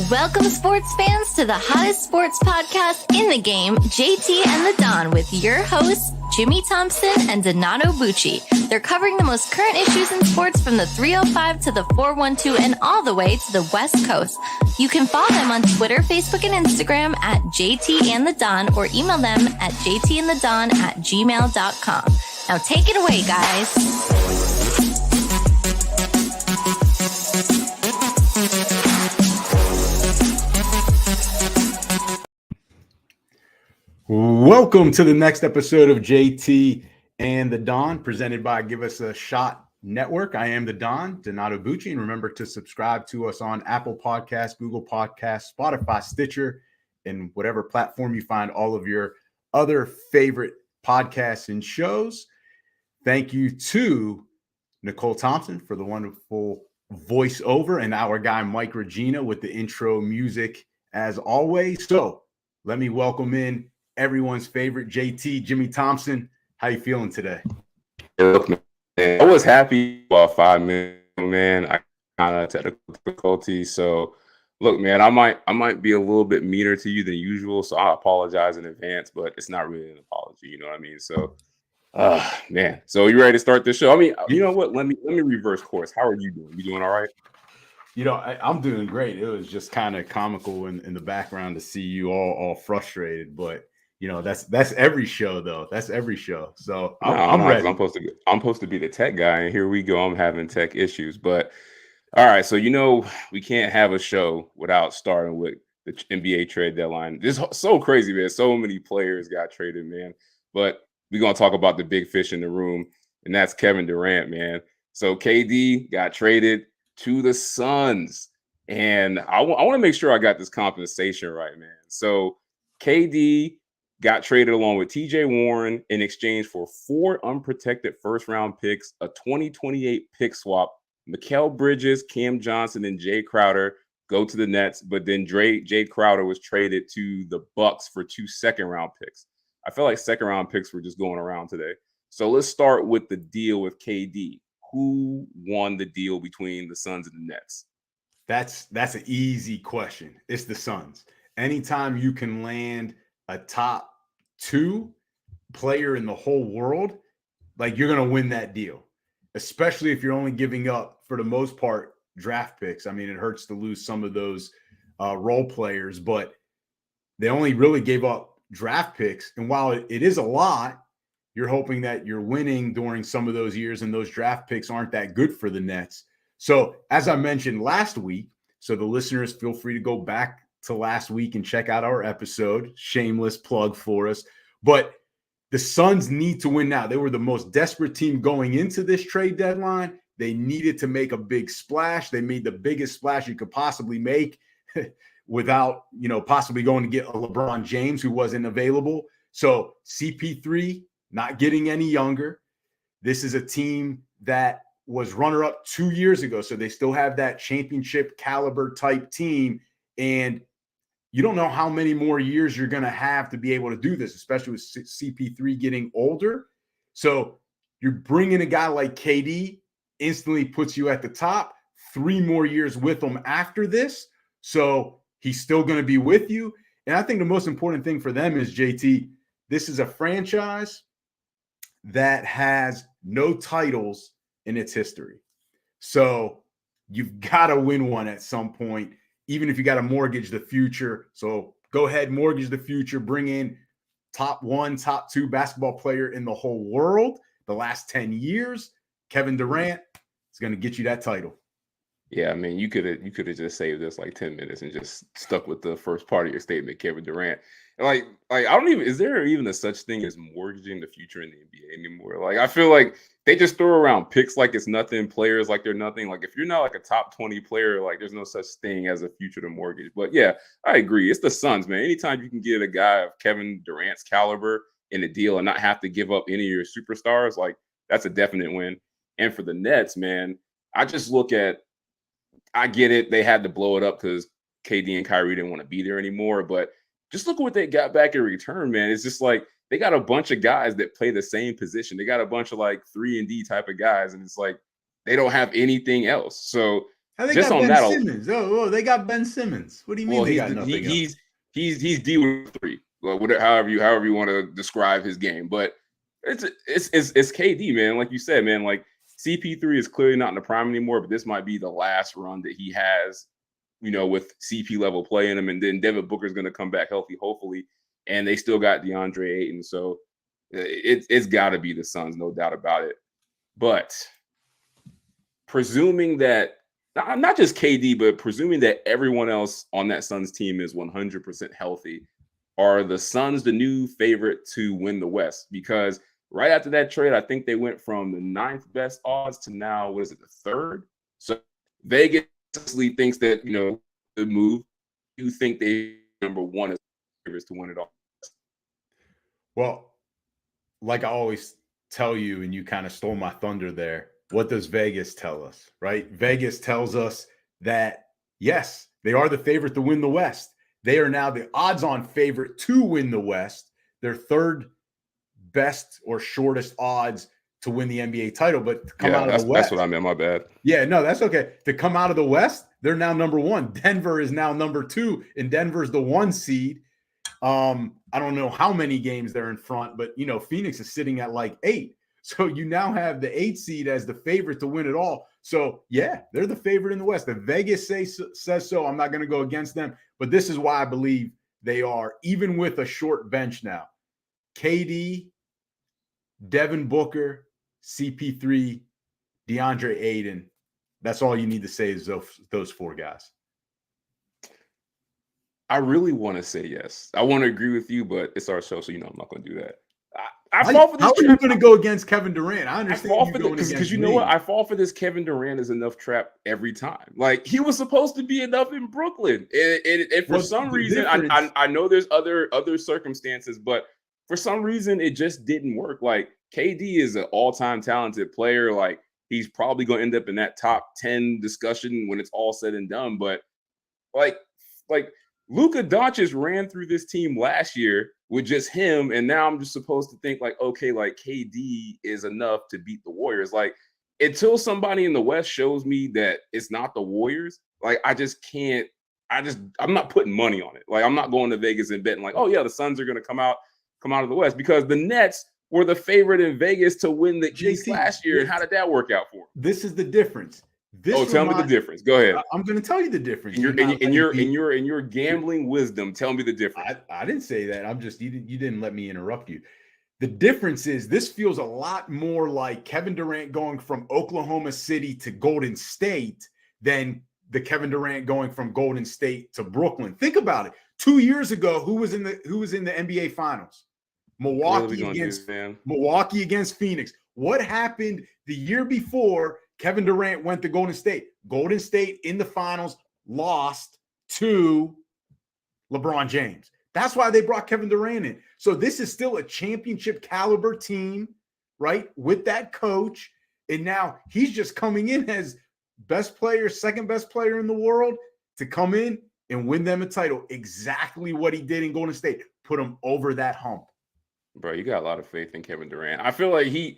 Welcome, sports fans, to the hottest sports podcast in the game, JT and the Don, with your hosts, Jimmy Thompson and Donato Bucci. They're covering the most current issues in sports from the 305 to the 412 and all the way to the West Coast. You can follow them on Twitter, Facebook, and Instagram at JT and the Don, or email them at jtandthedon@gmail.com. Now take it away, guys. Welcome to the next episode of JT and the Don, presented by Give Us a Shot Network. I am the Don, Donato Bucci, and remember to subscribe to us on Apple Podcasts, Google Podcasts, Spotify, Stitcher, and whatever platform you find all of your other favorite podcasts and shows. Thank you to Nicole Thompson for the wonderful voiceover, and our guy Mike Regina with the intro music as always. So let me welcome in everyone's favorite JT, Jimmy Thompson. How you feeling today? Look, man, I was happy about 5 minutes, man. I kind of technical difficulties. So look, man, I might be a little bit meaner to you than usual. So I apologize in advance, but it's not really an apology, you know what I mean? So man. So you ready to start this show? I mean, you know what? Let me reverse course. How are you doing? You doing all right? You know, I'm doing great. It was just kind of comical in the background to see you all frustrated, but you know, that's every show though. That's every show. So I'm ready. I'm supposed to be the tech guy, and here we go. I'm having tech issues. But all right, so you know, we can't have a show without starting with the NBA trade deadline. This is so crazy, man. So many players got traded, man. But we're gonna talk about the big fish in the room, and that's Kevin Durant, man. So KD got traded to the Suns, and I want to make sure I got this compensation right, man. So KD got traded along with TJ Warren in exchange for 4 unprotected first-round picks, a 2028 pick swap. Mikal Bridges, Cam Johnson, and Jay Crowder go to the Nets, but then Jay Crowder was traded to the Bucks for 2 second-round picks. I feel like second-round picks were just going around today. So let's start with the deal with KD. Who won the deal between the Suns and the Nets? That's an easy question. It's the Suns. Anytime you can land a top 2 player in the whole world, like, you're going to win that deal, especially if you're only giving up, for the most part, draft picks. I mean, it hurts to lose some of those role players, but they only really gave up draft picks. And while it is a lot, you're hoping that you're winning during some of those years, and those draft picks aren't that good for the Nets. So as I mentioned last week, so the listeners, feel free to go back to last week and check out our episode. Shameless plug for us. But the Suns need to win now. They were the most desperate team going into this trade deadline. They needed to make a big splash. They made the biggest splash you could possibly make without, you know, possibly going to get a LeBron James who wasn't available. So CP3 not getting any younger. This is a team that was runner-up 2 years ago, so they still have that championship caliber type team, and you don't know how many more years you're going to have to be able to do this, especially with CP3 getting older. So you're bringing a guy like KD, instantly puts you at the top, 3 more years with him after this, so he's still going to be with you. And I think the most important thing for them is, JT, this is a franchise that has no titles in its history. So you've got to win one at some point, even if you got to mortgage the future. So go ahead, mortgage the future, bring in top 1, top 2 basketball player in the whole world the last 10 years. Kevin Durant is going to get you that title. Yeah, I mean, you could have just saved us like 10 minutes and just stuck with the first part of your statement, Kevin Durant. And like I don't even, is there even a such thing as mortgaging the future in the NBA anymore? Like, I feel like they just throw around picks like it's nothing, players like they're nothing. Like, if you're not like a top 20 player, like, there's no such thing as a future to mortgage. But yeah, I agree. It's the Suns, man. Anytime you can get a guy of Kevin Durant's caliber in a deal and not have to give up any of your superstars, like, that's a definite win. And for the Nets, man, I just look at, I get it. They had to blow it up because KD and Kyrie didn't want to be there anymore. But just look at what they got back in return, man. It's just like they got a bunch of guys that play the same position. They got a bunch of like 3-and-D type of guys. And it's like they don't have anything else. So How they Just got on Ben that, Simmons? Oh, they got Ben Simmons. What do you mean well, they got nothing else? he's D with 3. Well, whatever, however you want to describe his game, but it's KD, man. Like you said, man, like CP3 is clearly not in the prime anymore, but this might be the last run that he has, with CP level play in him, and then Devin Booker's going to come back healthy, hopefully, and they still got DeAndre Ayton, so it's got to be the Suns, no doubt about it. But presuming that not just KD, but presuming that everyone else on that Suns team is 100% healthy, are the Suns the new favorite to win the West? Because right after that trade, I think they went from the 9th best odds to now, what is it, the 3rd? So Vegas thinks that, the move. You think they number 1 is favorites to win it all? Well, like I always tell you, and you kind of stole my thunder there. What does Vegas tell us, right? Vegas tells us that, yes, they are the favorite to win the West. They are now the odds-on favorite to win the West. Their 3rd best or shortest odds to win the NBA title, but to come out of the West. That's what I meant. My bad. Yeah, no, that's okay. To come out of the West, they're now number 1. Denver is now number 2, and Denver's the 1 seed. I don't know how many games they're in front, but Phoenix is sitting at like 8. So you now have the 8 seed as the favorite to win it all. So yeah, they're the favorite in the West. If Vegas says so, I'm not going to go against them. But this is why I believe they are, even with a short bench now. KD, Devin Booker, CP3, DeAndre Ayton. That's all you need to say is those 4 guys. I really want to say yes. I want to agree with you, but it's our show, so I'm not going to do that. I fall for this. How are you going to go against Kevin Durant? I understand. I fall for this because you know what? I fall for this. Kevin Durant is enough trap every time. Like, he was supposed to be enough in Brooklyn, and for some reason, I know there's other circumstances, but for some reason, it just didn't work. Like, KD is an all-time talented player. Like, he's probably going to end up in that top 10 discussion when it's all said and done. But like Luka Doncic ran through this team last year with just him, and now I'm just supposed to think like, okay, like KD is enough to beat the Warriors. Like, until somebody in the West shows me that it's not the Warriors, like I'm not putting money on it. Like, I'm not going to Vegas and betting like, oh yeah, the Suns are going to come out of the West, because the Nets were the favorite in Vegas to win the East last year. And how did that work out for them? This is the difference. Tell me the difference. Go ahead. I'm going to tell you the difference. In your gambling wisdom, tell me the difference. I didn't say that. I'm just you didn't let me interrupt you. The difference is this feels a lot more like Kevin Durant going from Oklahoma City to Golden State than the Kevin Durant going from Golden State to Brooklyn. Think about it. 2 years ago, who was in the NBA Finals? Milwaukee against Phoenix. What happened the year before Kevin Durant went to Golden State? Golden State in the finals lost to LeBron James. That's why they brought Kevin Durant in. So this is still a championship caliber team, right? With that coach. And now he's just coming in as best player, second best player in the world to come in and win them a title. Exactly what he did in Golden State. Put him over that hump. Bro, you got a lot of faith in Kevin Durant. I feel like he's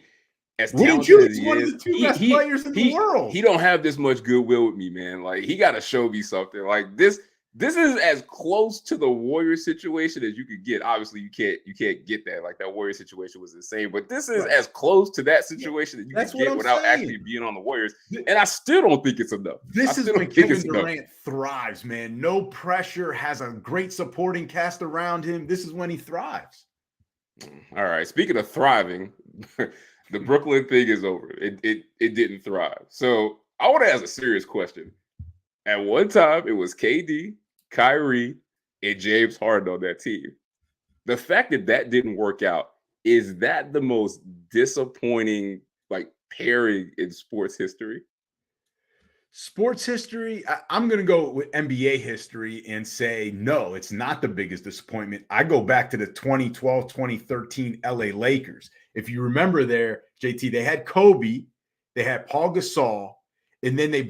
one of the 2 best players in the world. He don't have this much goodwill with me, man. Like, he got to show me something. Like, this is as close to the Warriors situation as you could get. Obviously, you can't get that. Like, that Warriors situation was insane, but this is as close to that situation that you can get without actually being on the Warriors. And I still don't think it's enough. This is when Kevin Durant thrives, man. No pressure, has a great supporting cast around him. This is when he thrives. All right. Speaking of thriving, the Brooklyn thing is over. It didn't thrive. So I want to ask a serious question. At one time, it was KD, Kyrie, and James Harden on that team. The fact that didn't work out, is that the most disappointing pairing in sports history? Sports history, I'm going to go with NBA history and say, no, it's not the biggest disappointment. I go back to the 2012-2013 LA Lakers. If you remember there, JT, they had Kobe, they had Paul Gasol, and then they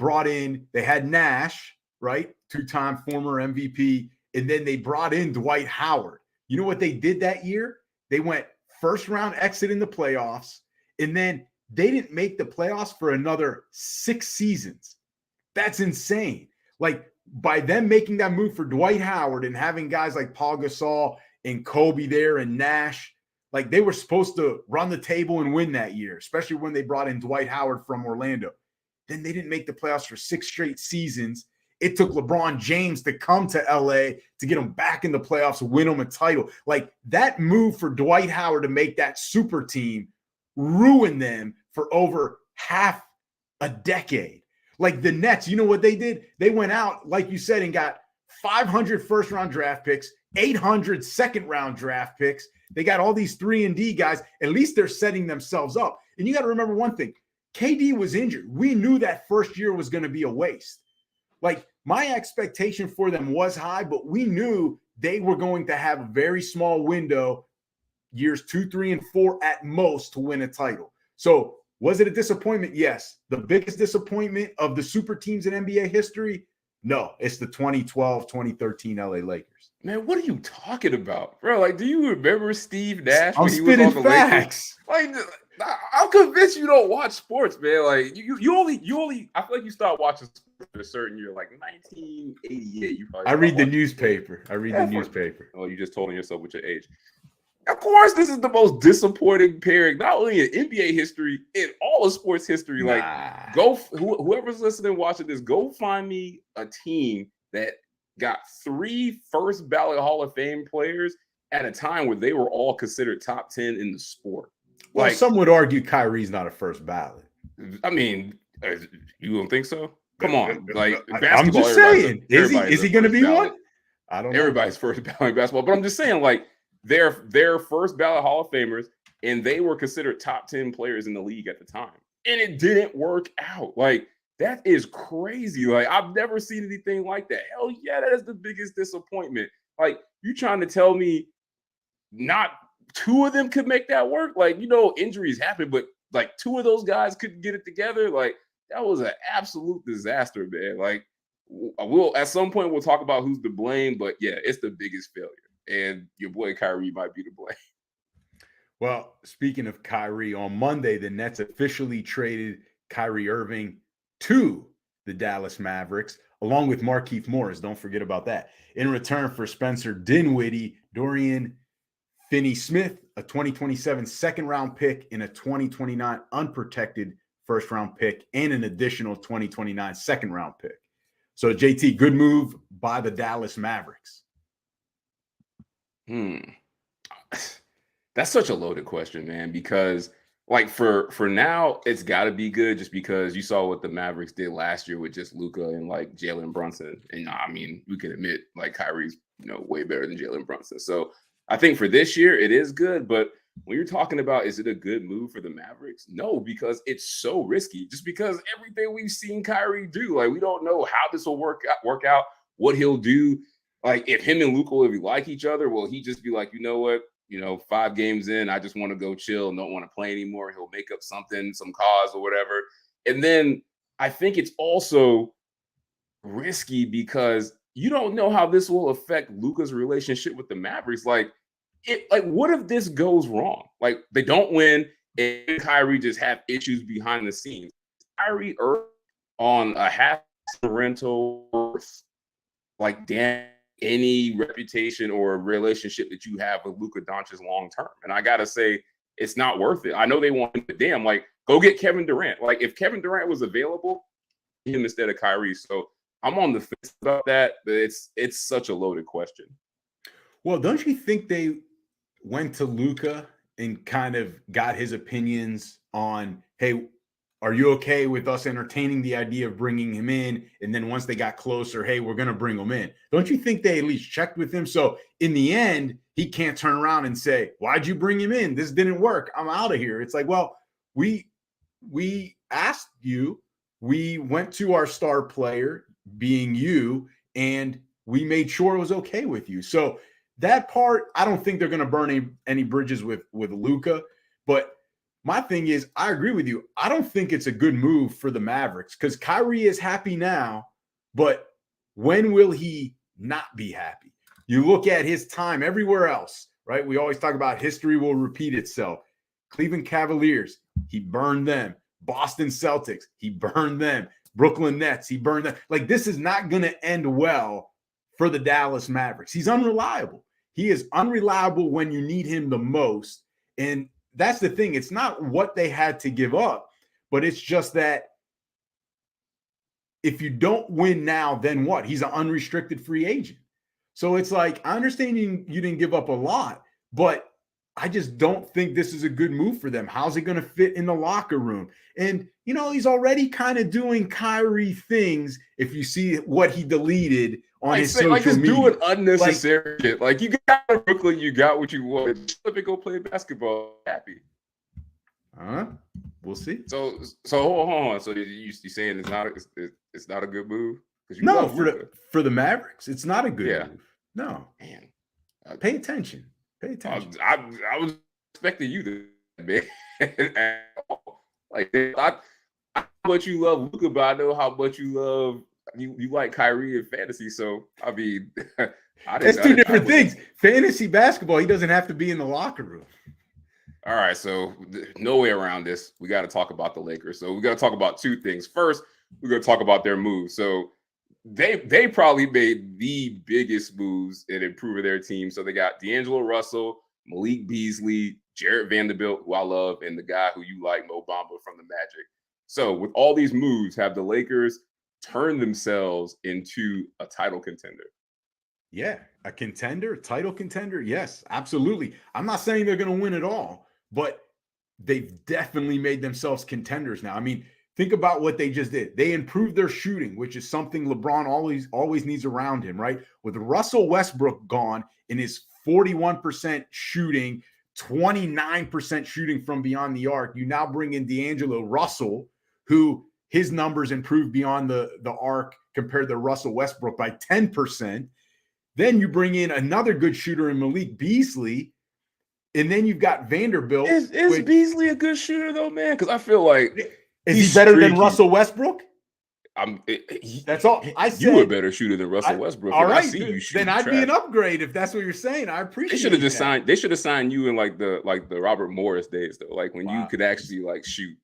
had Nash, right? 2-time former MVP. And then they brought in Dwight Howard. You know what they did that year? They went first round exit in the playoffs, and then they didn't make the playoffs for another 6 seasons. That's insane. Like, by them making that move for Dwight Howard and having guys like Paul Gasol and Kobe there and Nash, like they were supposed to run the table and win that year, especially when they brought in Dwight Howard from Orlando. Then they didn't make the playoffs for 6 straight seasons. It took LeBron James to come to LA to get them back in the playoffs, win them a title. Like, that move for Dwight Howard to make that super team ruined them for over half a decade. Like the Nets, you know what they did? They went out, like you said, and got 500 first-round draft picks, 800 second-round draft picks. They got all these 3-and-D guys. At least they're setting themselves up. And you got to remember one thing. KD was injured. We knew that first year was going to be a waste. Like, my expectation for them was high, but we knew they were going to have a very small window, years 2, 3, and 4 at most, to win a title. So was it a disappointment? Yes. The biggest disappointment of the super teams in NBA history? No, it's the 2012, 2013 LA Lakers. Man, what are you talking about, bro? Like, do you remember Steve Nash I'm when he was on the facts. Lakers? Like, I'm convinced you don't watch sports, man. Like, you only. I feel like you start watching sports in a certain year, like 1988. You probably. I read the newspaper. Newspaper. Oh, you just told on yourself with your age. Of course, this is the most disappointing pairing, not only in NBA history, in all of sports history. Like, whoever's listening, watching this, go find me a team that got 3 first ballot Hall of Fame players at a time where they were all considered top 10 in the sport. Well, some would argue Kyrie's not a first ballot. I mean, you don't think so? Come on, like I'm just saying, is he going to be ballot. One? I don't know. Everybody's first ballot basketball, but I'm just saying, like, they're first ballot Hall of Famers, and they were considered top 10 players in the league at the time, and it didn't work out. Like, that is crazy. Like, I've never seen anything like that. Hell yeah, that is the biggest disappointment. Like, you trying to tell me not 2 of them could make that work? Like, injuries happen, but like 2 of those guys couldn't get it together. Like, that was an absolute disaster, man. Like, we'll at some point we'll talk about who's to blame, but yeah, it's the biggest failure. And your boy Kyrie might be to blame. Well, speaking of Kyrie, on Monday, the Nets officially traded Kyrie Irving to the Dallas Mavericks, along with Markieff Morris. Don't forget about that. In return for Spencer Dinwiddie, Dorian Finney-Smith, a 2027 second-round pick, and a 2029 unprotected first-round pick, and an additional 2029 second-round pick. So, JT, good move by the Dallas Mavericks. That's such a loaded question, man, because like for now, it's got to be good just because you saw what the Mavericks did last year with just Luka and like Jalen Brunson. And I mean, we can admit like Kyrie's, way better than Jalen Brunson. So I think for this year, it is good. But when you're talking about, is it a good move for the Mavericks? No, because it's so risky. Just because everything we've seen Kyrie do, like we don't know how this will work out, what he'll do. Like if him and Luka, if we like each other, will he just be like, you know what? 5 games in, I just want to go chill and don't want to play anymore. He'll make up something, some cause or whatever. And then I think it's also risky because you don't know how this will affect Luka's relationship with the Mavericks. Like what if this goes wrong? Like they don't win and Kyrie just have issues behind the scenes. Kyrie Irving on a half rental, like damn any reputation or relationship that you have with Luka Doncic long term. And I gotta say, it's not worth it. I know they want him to damn, like go get Kevin Durant. Like if Kevin Durant was available, him instead of Kyrie. So I'm on the fence about that, but it's such a loaded question. Well, don't you think they went to Luka and kind of got his opinions on, hey, are you okay with us entertaining the idea of bringing him in? And then once they got closer, hey, we're going to bring him in. Don't you think they at least checked with him? So in the end, he can't turn around and say, why'd you bring him in? This didn't work. I'm out of here. It's like, well, we asked you. We went to our star player, being you, and we made sure it was okay with you. So that part, I don't think they're going to burn any bridges with Luka. But my thing is, I agree with you. I don't think it's a good move for the Mavericks because Kyrie is happy now, but when will he not be happy? You look at his time everywhere else, right? We always talk about history will repeat itself. Cleveland Cavaliers, he burned them. Boston Celtics, he burned them. Brooklyn Nets. He burned that. Like, this is not going to end well for the Dallas Mavericks. He's unreliable. He is unreliable when you need him the most. And that's the thing. It's not what they had to give up, but it's just that if you don't win now, then what? He's an unrestricted free agent. So it's like, I understand you didn't give up a lot, but I just don't think this is a good move for them. How's it going to fit in the locker room? And, he's already kind of doing Kyrie things. If you see what he deleted on his social media. Doing unnecessary shit. Like, you got Brooklyn, you got what you wanted. Just let me go play basketball. Happy. We'll see. So hold on. So you saying it's not a good move? No, for the Mavericks, it's not a good move. No. Man. Pay attention. Pay attention. I was expecting you to, man. Like, how much you love Luka, but I know how much you love you like Kyrie in fantasy. So I mean, it's two different things. Fantasy basketball, he doesn't have to be in the locker room. All right, so no way around this. We got to talk about the Lakers. So we got to talk about two things. First, we're going to talk about their moves. So they probably made the biggest moves in improving their team. So they got D'Angelo Russell, Malik Beasley, Jarrett Vanderbilt, who I love, and the guy who you like, Mo Bamba from the Magic. So with all these moves, have the Lakers turned themselves into a title contender? Yeah, a title contender. Yes, absolutely. I'm not saying they're going to win it all, but they've definitely made themselves contenders now. I mean, think about what they just did. They improved their shooting, which is something LeBron always needs around him, right? With Russell Westbrook gone in his 41% shooting, 29% shooting from beyond the arc, you now bring in D'Angelo Russell, who his numbers improved beyond the arc compared to Russell Westbrook by 10%. Then you bring in another good shooter in Malik Beasley, and then you've got Vanderbilt. Is Beasley a good shooter though, man? Because I feel like is he better than Russell Westbrook? That's all I said. You a better shooter than Russell Westbrook. All right, I see you then I'd be an upgrade if that's what you're saying. I appreciate. They should have signed you in like the Robert Morris days though, like when you could actually like shoot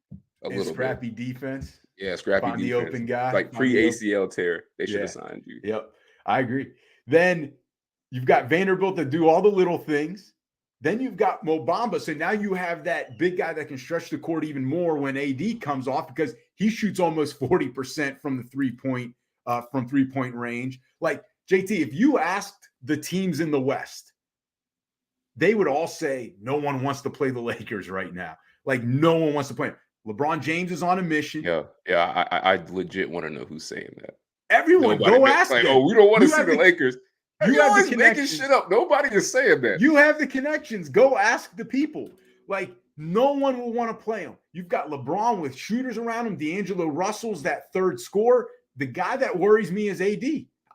a little scrappy defense. Yeah, scrappy Find defense. the open guy, like pre-ACL tear. They should have signed you. Yep, I agree. Then you've got Vanderbilt to do all the little things. Then you've got Mo Bamba. So now you have that big guy that can stretch the court even more when AD comes off, because he shoots almost 40% from the three-point range. Like, JT, if you asked the teams in the West, they would all say no one wants to play the Lakers right now. Like, no one wants to play them. LeBron James is on a mission. Yeah. I legit want to know who's saying that. Everyone, go ask them. Oh, we don't want to see the Lakers. You have always the making shit up. Nobody is saying that. You have the connections. Go ask the people. Like, no one will want to play him. You've got LeBron with shooters around him. D'Angelo Russell's that third scorer. The guy that worries me is AD.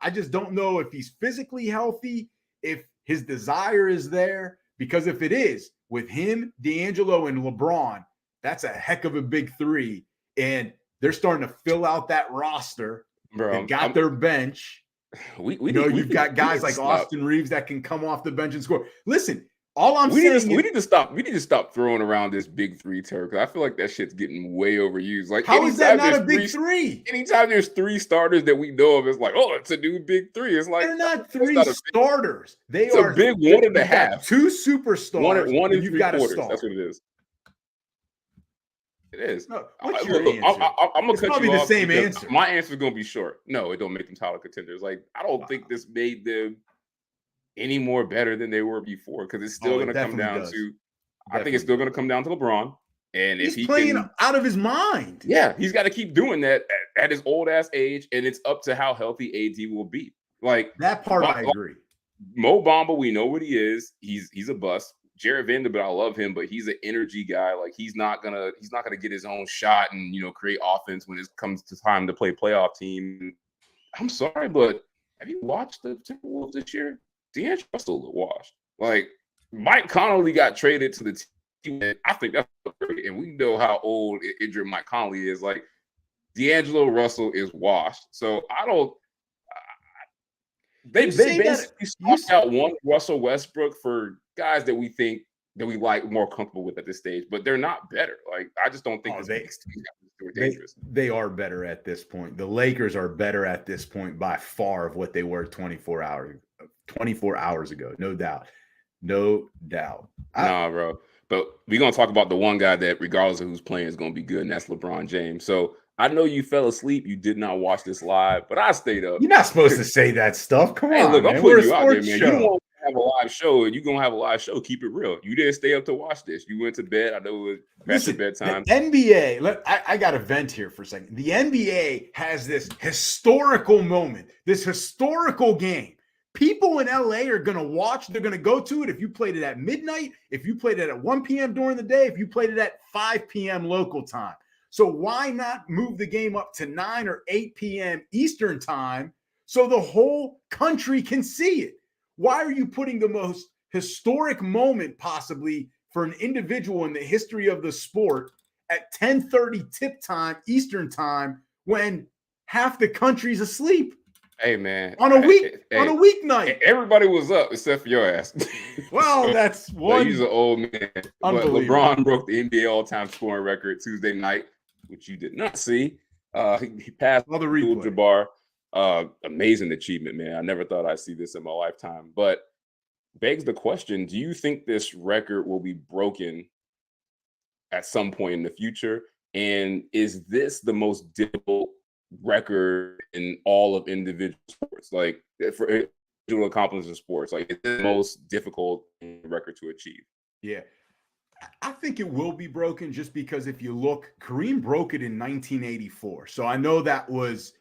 I just don't know if he's physically healthy, if his desire is there. Because if it is, with him, D'Angelo, and LeBron, that's a heck of a big three. And they're starting to fill out that roster. They got their bench. You've got guys like Austin Reeves that can come off the bench and score. Listen, we need to stop throwing around this big three term, because I feel like that shit's getting way overused. Like, how is that not a big three? Anytime there's three starters that we know of, it's like, oh, it's a new big three. It's like, they're not three starters. It's a big 1.5. Two superstars. One and you've got a star. That's what it is. It is. No, what's your answer? I'm gonna cut you off. The same answer. My answer is gonna be short. No, it don't make them title contenders. Like, I don't think this made them any more better than they were before, because it's still gonna come down to. I think it's still gonna come down to LeBron, and he's playing out of his mind. Yeah, he's got to keep doing that at his old ass age, and it's up to how healthy AD will be. Like, that part, I agree. Mo Bamba, we know what he is. He's a bust. Jarrett Vanderbilt, I love him, but he's an energy guy. Like, he's not gonna get his own shot and create offense when it comes to time to play playoff team. I'm sorry, but have you watched the Timberwolves this year? D'Angelo Russell washed. Like, Mike Conley got traded to the team. And I think that's great, and we know how old injured Mike Conley is. Like, D'Angelo Russell is washed. So I don't. They basically swapped out one Russell Westbrook for guys that we think that we like, more comfortable with at this stage, but they're not better. Like, I just don't think They were dangerous. They are better at this point. The Lakers are better at this point by far of what they were 24 hours ago. No doubt. No doubt. Nah, bro. But we're going to talk about the one guy that, regardless of who's playing, is going to be good, and that's LeBron James. So I know you fell asleep. You did not watch this live, but I stayed up. You're not supposed to say that stuff. Come on, look, man. I'm We're putting a you out there, sports man. show. You don't want to have a live show, and you're going to have a live show. Keep it real. You didn't stay up to watch this. You went to bed. I know it was past your bedtime. The NBA, I got to vent here for a second. The NBA has this historical moment, this historical game. People in LA are going to watch. They're going to go to it. If you played it at midnight, if you played it at 1 p.m. during the day, if you played it at 5 p.m. local time. So why not move the game up to 9 or 8 p.m. Eastern time so the whole country can see it? Why are you putting the most historic moment possibly for an individual in the history of the sport at 10:30 tip time Eastern time when half the country's asleep? Hey, man. On a weeknight. Everybody was up except for your ass. Well, that's one. He's an old man. But LeBron broke the NBA all-time scoring record Tuesday night, which you did not see. He passed Abdul-Jabbar. Amazing achievement, man. I never thought I'd see this in my lifetime. But begs the question, do you think this record will be broken at some point in the future? And is this the most difficult record in all of individual sports, like for individual accomplishments in sports? Like, it's the most difficult record to achieve? Yeah, I think it will be broken just because if you look, Kareem broke it in 1984. So I know that was,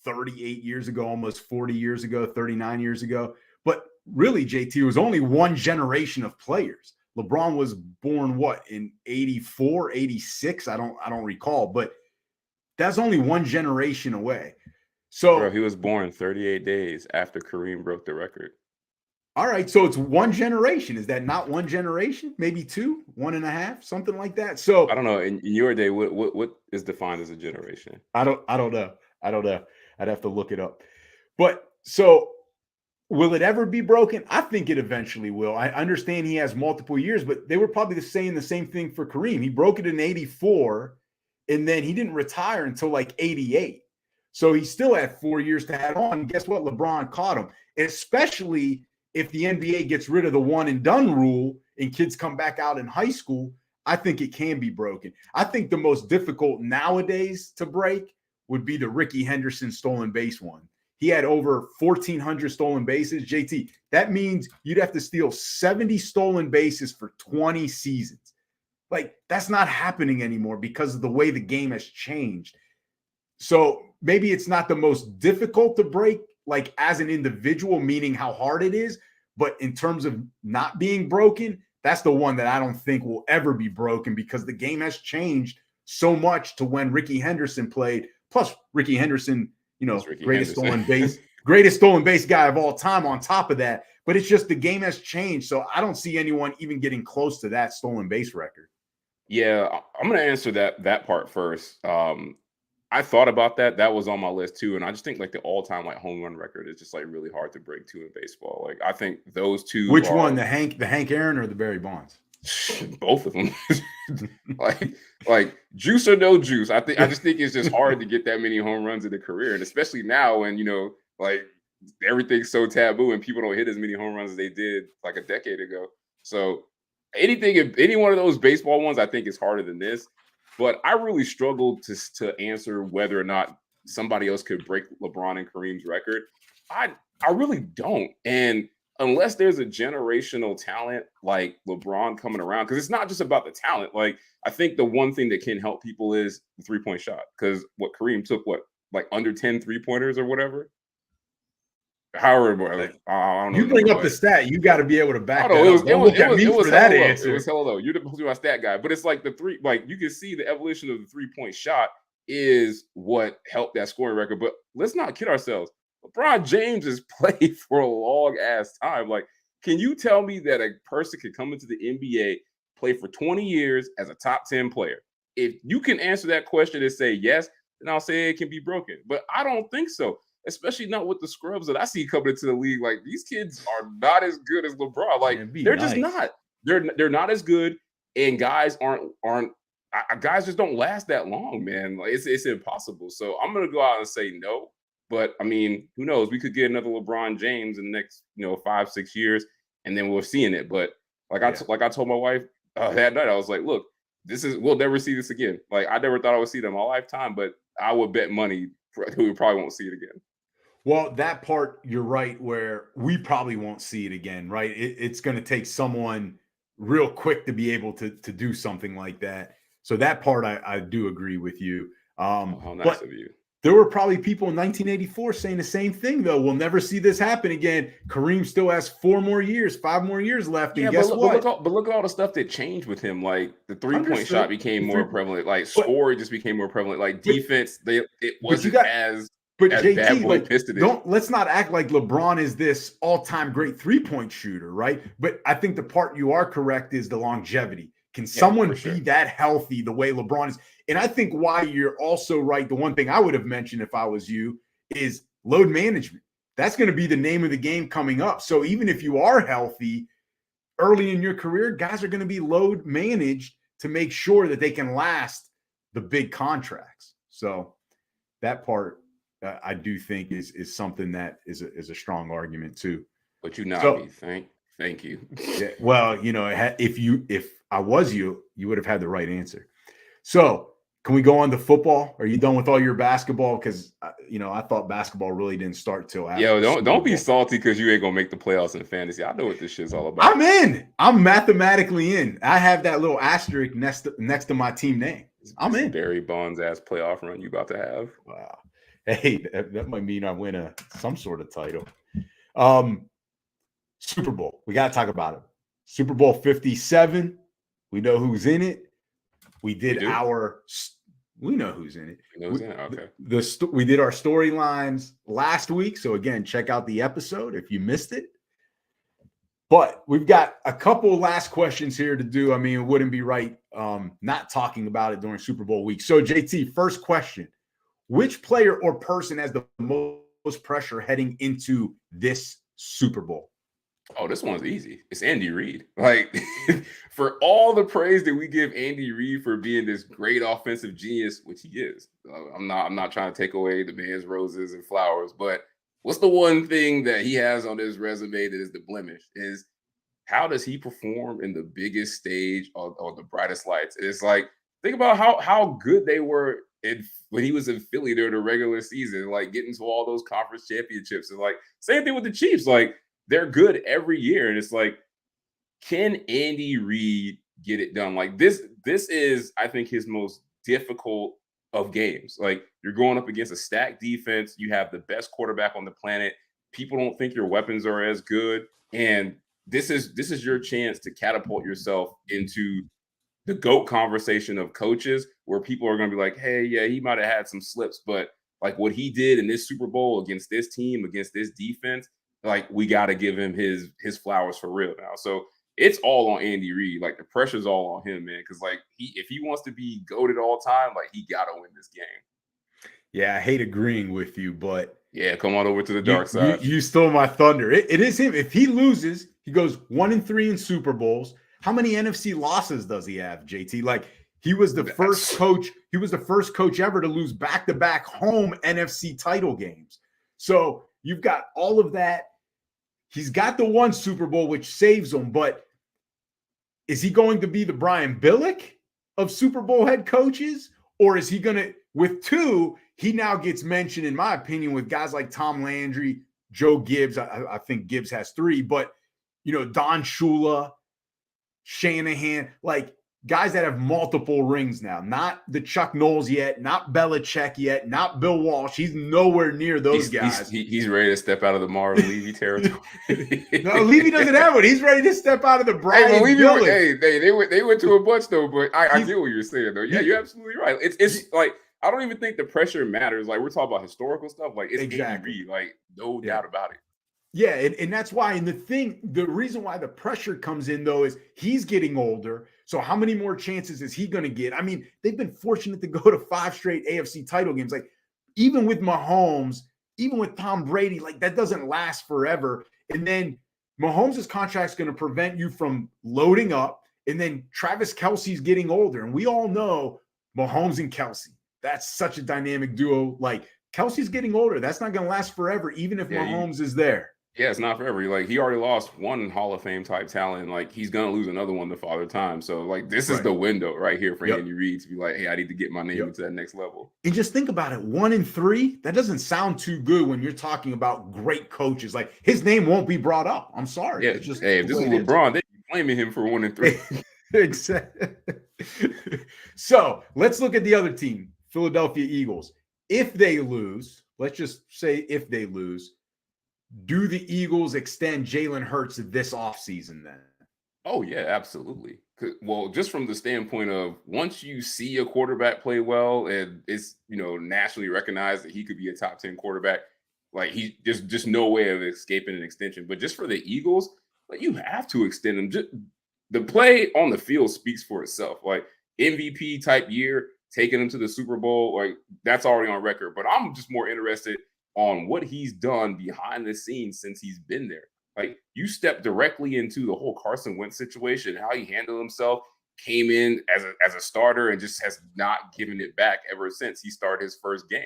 38 years ago, almost 40 years ago, 39 years ago. But really, JT, it was only one generation of players. LeBron was born in 84, 86? I don't recall, but that's only one generation away. So bro, he was born 38 days after Kareem broke the record. All right, so it's one generation. Is that not one generation? Maybe two, 1.5, something like that. So I don't know. In your day, what is defined as a generation? I don't know. I'd have to look it up. But so will it ever be broken? I think it eventually will. I understand he has multiple years, but they were probably saying the same thing for Kareem. He broke it in 84. And then he didn't retire until like 88. So he still had 4 years to add on. And guess what? LeBron caught him, especially if the NBA gets rid of the one and done rule and kids come back out in high school. I think it can be broken. I think the most difficult nowadays to break would be the Ricky Henderson stolen base one. He had over 1,400 stolen bases. JT, that means you'd have to steal 70 stolen bases for 20 seasons. Like, that's not happening anymore because of the way the game has changed. So maybe it's not the most difficult to break, like as an individual, meaning how hard it is. But in terms of not being broken, that's the one that I don't think will ever be broken because the game has changed so much to when Ricky Henderson played. Plus, Ricky Henderson, greatest stolen base guy of all time on top of that. But it's just the game has changed. So I don't see anyone even getting close to that stolen base record. Yeah, I'm going to answer that part first. I thought about that. That was on my list too. And I just think like the all-time like home run record is just like really hard to break too in baseball. Like, I think those two. Which one? The Hank Aaron or the Barry Bonds? Both of them. like juice or no juice. I just think it's just hard to get that many home runs in a career. And especially now when, like everything's so taboo and people don't hit as many home runs as they did like a decade ago. So any one of those baseball ones, I think is harder than this. But I really struggled to answer whether or not somebody else could break LeBron and Kareem's record. I really don't. And unless there's a generational talent like LeBron coming around, because it's not just about the talent. Like, I think the one thing that can help people is the three-point shot. Because what Kareem took, like under 10 3-pointers or whatever? However, I don't know. You bring up the stat, you got to be able to back that up. It was that answer. It was hell low. You're supposed to be my stat guy, but it's like you can see the evolution of the 3-point shot is what helped that scoring record. But let's not kid ourselves. LeBron James has played for a long ass time. Like, can you tell me that a person can come into the NBA, play for 20 years as a top 10 player? If you can answer that question and say yes, then I'll say it can be broken. But I don't think so. Especially not with the scrubs that I see coming into the league. Like, these kids are not as good as LeBron. Like, they're just not. they're not as good, and guys guys just don't last that long, man. Like it's impossible. So I'm gonna go out and say no. But I mean, who knows? We could get another LeBron James in the next 5-6 years, and then we're seeing it. But like I told my wife that night, I was like, look, we'll never see this again. Like I never thought I would see them my lifetime, but I would bet money we probably won't see it again. Well, that part, you're right, where we probably won't see it again, right? It's going to take someone real quick to be able to do something like that. So that part, I do agree with you. How nice of you. There were probably people in 1984 saying the same thing, though. We'll never see this happen again. Kareem still has 5 more years left. And guess what? But look at all the stuff that changed with him. Like the 3-point shot became more prevalent. Like scoring just became more prevalent. Like defense, it wasn't as JT, bad when he pissed it. Let's not act like LeBron is this all-time great 3-point shooter, right? But I think the part you are correct is the longevity. Can someone be that healthy the way LeBron is? And I think why you're also right, the one thing I would have mentioned if I was you is load management. That's going to be the name of the game coming up. So even if you are healthy early in your career, guys are going to be load managed to make sure that they can last the big contracts. So that part I do think is something that is a strong argument too. But thank you. Yeah, well, if I was you would have had the right answer. So can we go on to football? Are you done with all your basketball? Because I thought basketball really didn't start till after. Yo, don't be salty because you ain't gonna make the playoffs in fantasy. I know what this shit's all about. I'm in. I'm mathematically in. I have that little asterisk next to my team name. I'm in. Barry Bonds ass playoff run you about to have. Wow. Hey, that might mean I win some sort of title. Super Bowl. We got to talk about it. Super Bowl 57. We know who's in it. We know who's in it. Okay. We did our storylines last week. So again, check out the episode if you missed it. But we've got a couple last questions here to do. I mean, it wouldn't be right not talking about it during Super Bowl week. So JT, first question. Which player or person has the most pressure heading into this Super Bowl? Oh, this one's easy. It's Andy Reid. Like, for all the praise that we give Andy Reid for being this great offensive genius, which he is, I'm not trying to take away the man's roses and flowers, but what's the one thing that he has on his resume that is the blemish is how does he perform in the biggest stage or the brightest lights? It's like, think about how good they were when he was in Philly during the regular season, like getting to all those conference championships. And like, same thing with the Chiefs. Like, they're good every year. And it's like, can Andy Reid get it done? Like this is, I think, his most difficult of games. Like, you're going up against a stacked defense. You have the best quarterback on the planet. People don't think your weapons are as good. And this is your chance to catapult yourself into the GOAT conversation of coaches, where people are going to be like, hey, yeah, he might have had some slips, but like what he did in this Super Bowl against this team, against this defense, like we got to give him his flowers for real now. So it's all on Andy Reid. Like the pressure's all on him, man. Because like if he wants to be GOAT at all time, like he got to win this game. Yeah, I hate agreeing with you, but yeah, come on over to the dark side. You stole my thunder. It is him. If he loses, he goes 1-3 in Super Bowls. How many NFC losses does he have, JT? Like he was the first coach. He was the first coach ever to lose back-to-back home NFC title games. So you've got all of that. He's got the one Super Bowl, which saves him. But is he going to be the Brian Billick of Super Bowl head coaches? Or is he going to, with two, he now gets mentioned, in my opinion, with guys like Tom Landry, Joe Gibbs. I think Gibbs has 3. But, Don Shula, Shanahan, like guys that have multiple rings now, not the Chuck Knowles yet, not Belichick yet, not Bill Walsh. He's nowhere near those guys. He's ready to step out of the Marvin Levy territory. No, Levy doesn't have it. He's ready to step out of the Brian Billick. They went to a bunch though, but I get what you're saying though. Yeah, you're absolutely right. It's like I don't even think the pressure matters. Like we're talking about historical stuff. Like it's exactly. Andy Reid, like no doubt about it. Yeah, and that's why. And the reason why the pressure comes in, though, is he's getting older. So how many more chances is he going to get? I mean, they've been fortunate to go to 5 straight AFC title games. Like, even with Mahomes, even with Tom Brady, like, that doesn't last forever. And then Mahomes' contract is going to prevent you from loading up, and then Travis Kelce's getting older. And we all know Mahomes and Kelce. That's such a dynamic duo. Like, Kelce's getting older. That's not going to last forever, even if Mahomes is there. Yeah, it's not forever. Like, he already lost one Hall of Fame type talent. Like, he's gonna lose another one the Father Time. So, like, this is the window right here for Andy Reid to be like, hey, I need to get my name into that next level. And just think about it, 1-3, that doesn't sound too good when you're talking about great coaches. Like, his name won't be brought up. I'm sorry. Yeah, it's just if this was LeBron, they'd be blaming him for 1-3. Exactly. So let's look at the other team, Philadelphia Eagles. If they lose, let's just say if they lose, do the Eagles extend Jalen Hurts this offseason then? Oh, yeah, absolutely. Well, just from the standpoint of once you see a quarterback play well and it's, nationally recognized that he could be a top 10 quarterback, like he just no way of escaping an extension. But just for the Eagles, like you have to extend him. Just, the play on the field speaks for itself. Like MVP type year, taking him to the Super Bowl, like that's already on record. But I'm just more interested on what he's done behind the scenes since he's been there. Like you stepped directly into the whole Carson Wentz situation, how he handled himself, came in as a starter and just has not given it back ever since he started his first game.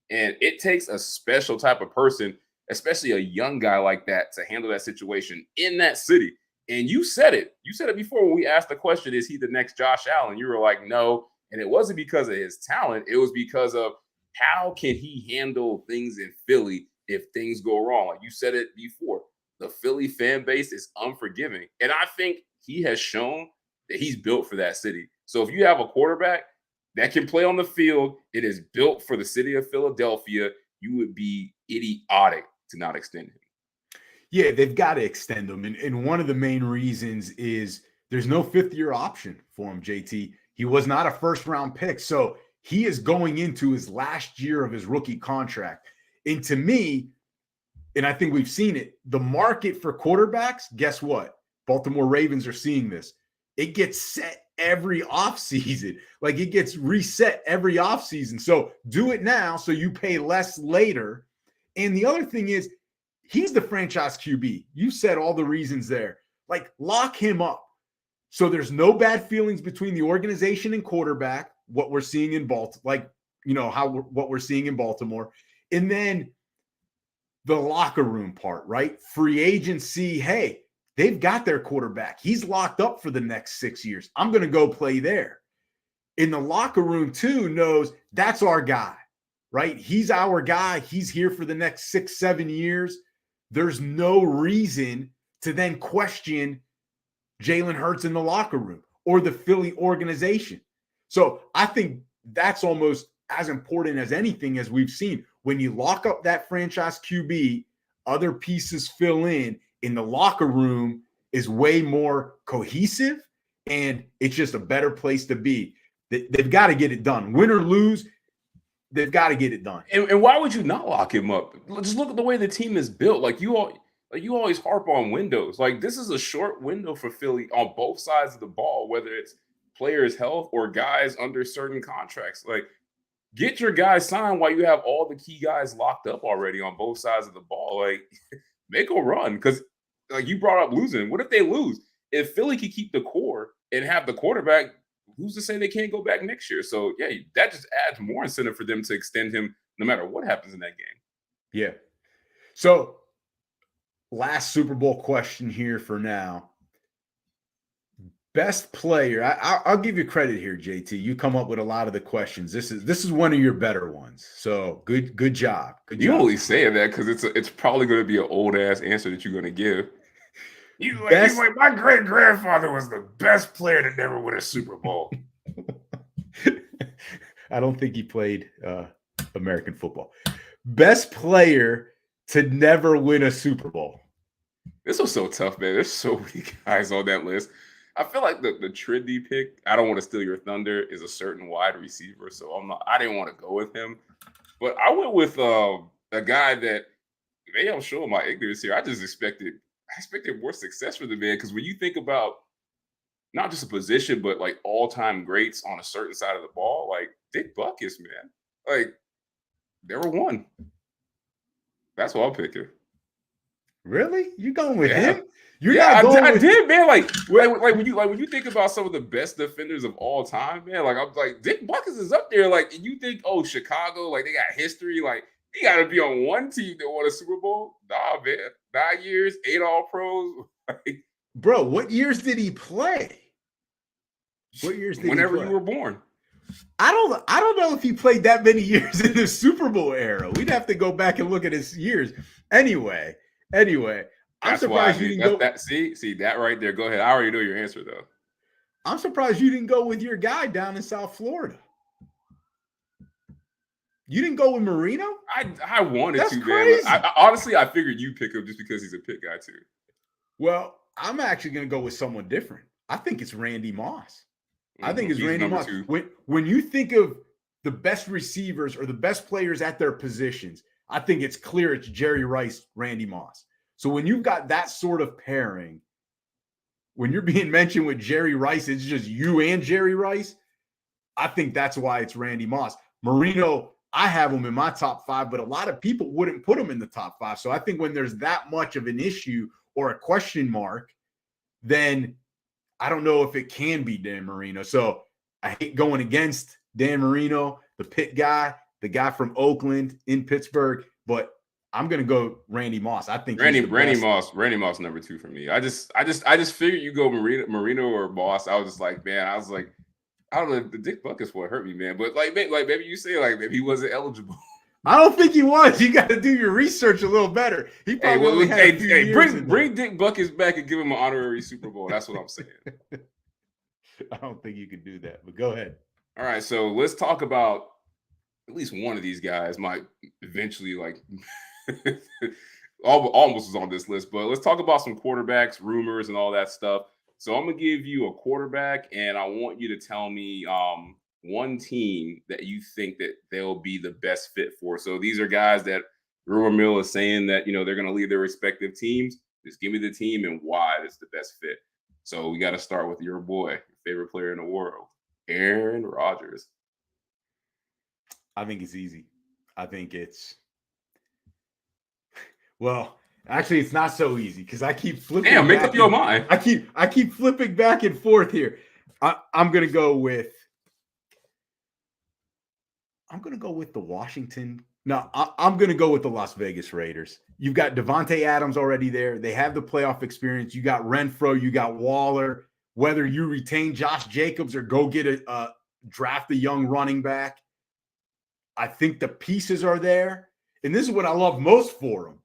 And it takes a special type of person, especially a young guy like that, to handle that situation in that city. And you said it. You said it before when we asked the question, is he the next Josh Allen? You were like, no. And it wasn't because of his talent. It was because of how can he handle things in Philly if things go wrong? Like you said it before. The Philly fan base is unforgiving. And I think he has shown that he's built for that city. So if you have a quarterback that can play on the field, it is built for the city of Philadelphia, you would be idiotic to not extend him. Yeah, they've got to extend him. And one of the main reasons is there's no fifth-year option for him, JT. He was not a first-round pick. So he is going into his last year of his rookie contract. And to me, and I think we've seen it, the market for quarterbacks, guess what? Baltimore Ravens are seeing this. It gets set every offseason. Like it gets reset every offseason. So do it now so you pay less later. And the other thing is, he's the franchise QB. You said all the reasons there. Like lock him up. So there's no bad feelings between the organization and quarterback, what we're seeing in Baltimore, what we're seeing in Baltimore. And then the locker room part, right? Free agency. Hey, they've got their quarterback. He's locked up for the next 6 years. I'm going to go play there. In the locker room too knows that's our guy, right? He's our guy. He's here for the next 6-7 years. There's no reason to then question Jalen Hurts in the locker room or the Philly organization. So I think that's almost as important as anything as we've seen. When you lock up that franchise QB, other pieces fill in the locker room is way more cohesive, and it's just a better place to be. They've got to get it done. Win or lose, they've got to get it done. And why would you not lock him up? Just look at the way the team is built. Like you always harp on windows. Like this is a short window for Philly on both sides of the ball, whether it's players' health or guys under certain contracts. Like get your guys signed while you have all the key guys locked up already on both sides of the ball. Like make a run because like you brought up losing. What if they lose? If Philly can keep the core and have the quarterback, who's to say they can't go back next year? So yeah, that just adds more incentive for them to extend him no matter what happens in that game. Yeah. So last Super Bowl question here for now. Best player. I'll give you credit here, JT. You come up with a lot of the questions. This is one of your better ones. So good job. You only say that because it's probably going to be an old ass answer that you're going to give. He's like my great grandfather was the best player to never win a Super Bowl. I don't think he played American football. Best player to never win a Super Bowl. This was so tough, man. There's so many guys on that list. I feel like the trendy pick, I don't want to steal your thunder, is a certain wide receiver. So I didn't want to go with him. But I went with a guy that maybe I'm showing my ignorance here. I expected more success for the man. Because when you think about not just a position, but like all-time greats on a certain side of the ball, like Dick Butkus, man. Like there were one. That's what I'm picking. Really? You going with him? You're not going I did, man. Like when you think about some of the best defenders of all time, man. Like I'm like Dick Buckets is up there. Like, and you think, oh, Chicago, like they got history. Like he got to be on one team that won a Super Bowl. Nah, man. 9 years, 8 All Pros. Like, bro, what years did he play? What years did whenever he play? you were born? I don't know if he played that many years in the Super Bowl era. We'd have to go back and look at his years. Anyway, I'm surprised you didn't go. See that right there. Go ahead. I already know your answer though. I'm surprised you didn't go with your guy down in South Florida. You didn't go with Marino? I wanted That's to, crazy. man. Honestly, I figured you pick him just because he's a Pitt guy too. Well, I'm actually going to go with someone different. I think it's Randy Moss. I think it's Randy Moss. When you think of the best receivers or the best players at their positions, I think it's clear it's Jerry Rice, Randy Moss. So when you've got that sort of pairing, when you're being mentioned with Jerry Rice, it's just you and Jerry Rice. I think that's why it's Randy Moss. Marino, I have him in my top 5, but a lot of people wouldn't put him in the top 5. So I think when there's that much of an issue or a question mark, then I don't know if it can be Dan Marino. So I hate going against Dan Marino, the Pitt guy, the guy from Oakland in Pittsburgh, but I'm gonna go Randy Moss. I think Randy Moss number 2 for me. I just figured you go Marino or Moss. I was just like, man, I don't know. The Dick Buckets would hurt me, man. But like maybe you say like maybe he wasn't eligible. I don't think he was. You got to do your research a little better. He probably bring Dick Buckets back and give him an honorary Super Bowl. That's what I'm saying. I don't think you can do that. But go ahead. All right, so let's talk about at least one of these guys might eventually like almost was on this list. But let's talk about some quarterbacks, rumors, and all that stuff. So I'm gonna give you a quarterback, and I want you to tell me one team that you think that they'll be the best fit for. So these are guys that rumor mill is saying that they're gonna leave their respective teams. Just give me the team and why it's the best fit. So we got to start with your boy, your favorite player in the world, Aaron Rodgers. I think it's easy. I think it's actually, it's not so easy because I keep flipping. Damn, make up your mind. I keep flipping back and forth here. I'm gonna go with the Washington. No, I'm gonna go with the Las Vegas Raiders. You've got Devontae Adams already there. They have the playoff experience. You got Renfro. You got Waller. Whether you retain Josh Jacobs or go get draft a young running back, I think the pieces are there. And this is what I love most for them.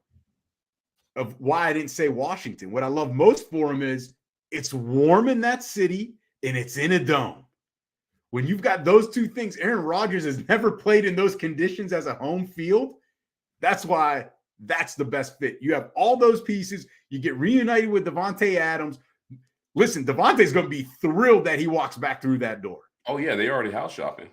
Of why I didn't say Washington. What I love most for him is it's warm in that city and it's in a dome. When you've got those two things, Aaron Rodgers has never played in those conditions as a home field. That's why that's the best fit. You have all those pieces. You get reunited with Devontae Adams. Listen, Devontae's going to be thrilled that he walks back through that door. Oh, yeah, they already house shopping.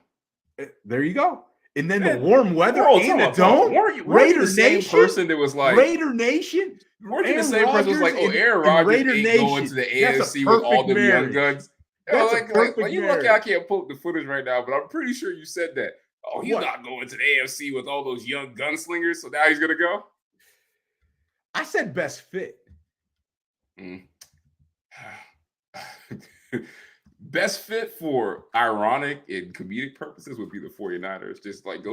There you go. And then the warm weather and the dome. Raider the same Nation person that was like Raider Nation. Weren't you the same person was like, oh, Aaron Rodgers ain't going to the AFC with all the young guns? You lucky I can't pull up the footage right now, but I'm pretty sure you said that. Oh, he's not going to the AFC with all those young gunslingers, so now he's gonna go. I said best fit. Best fit for ironic and comedic purposes would be the 49ers. Just like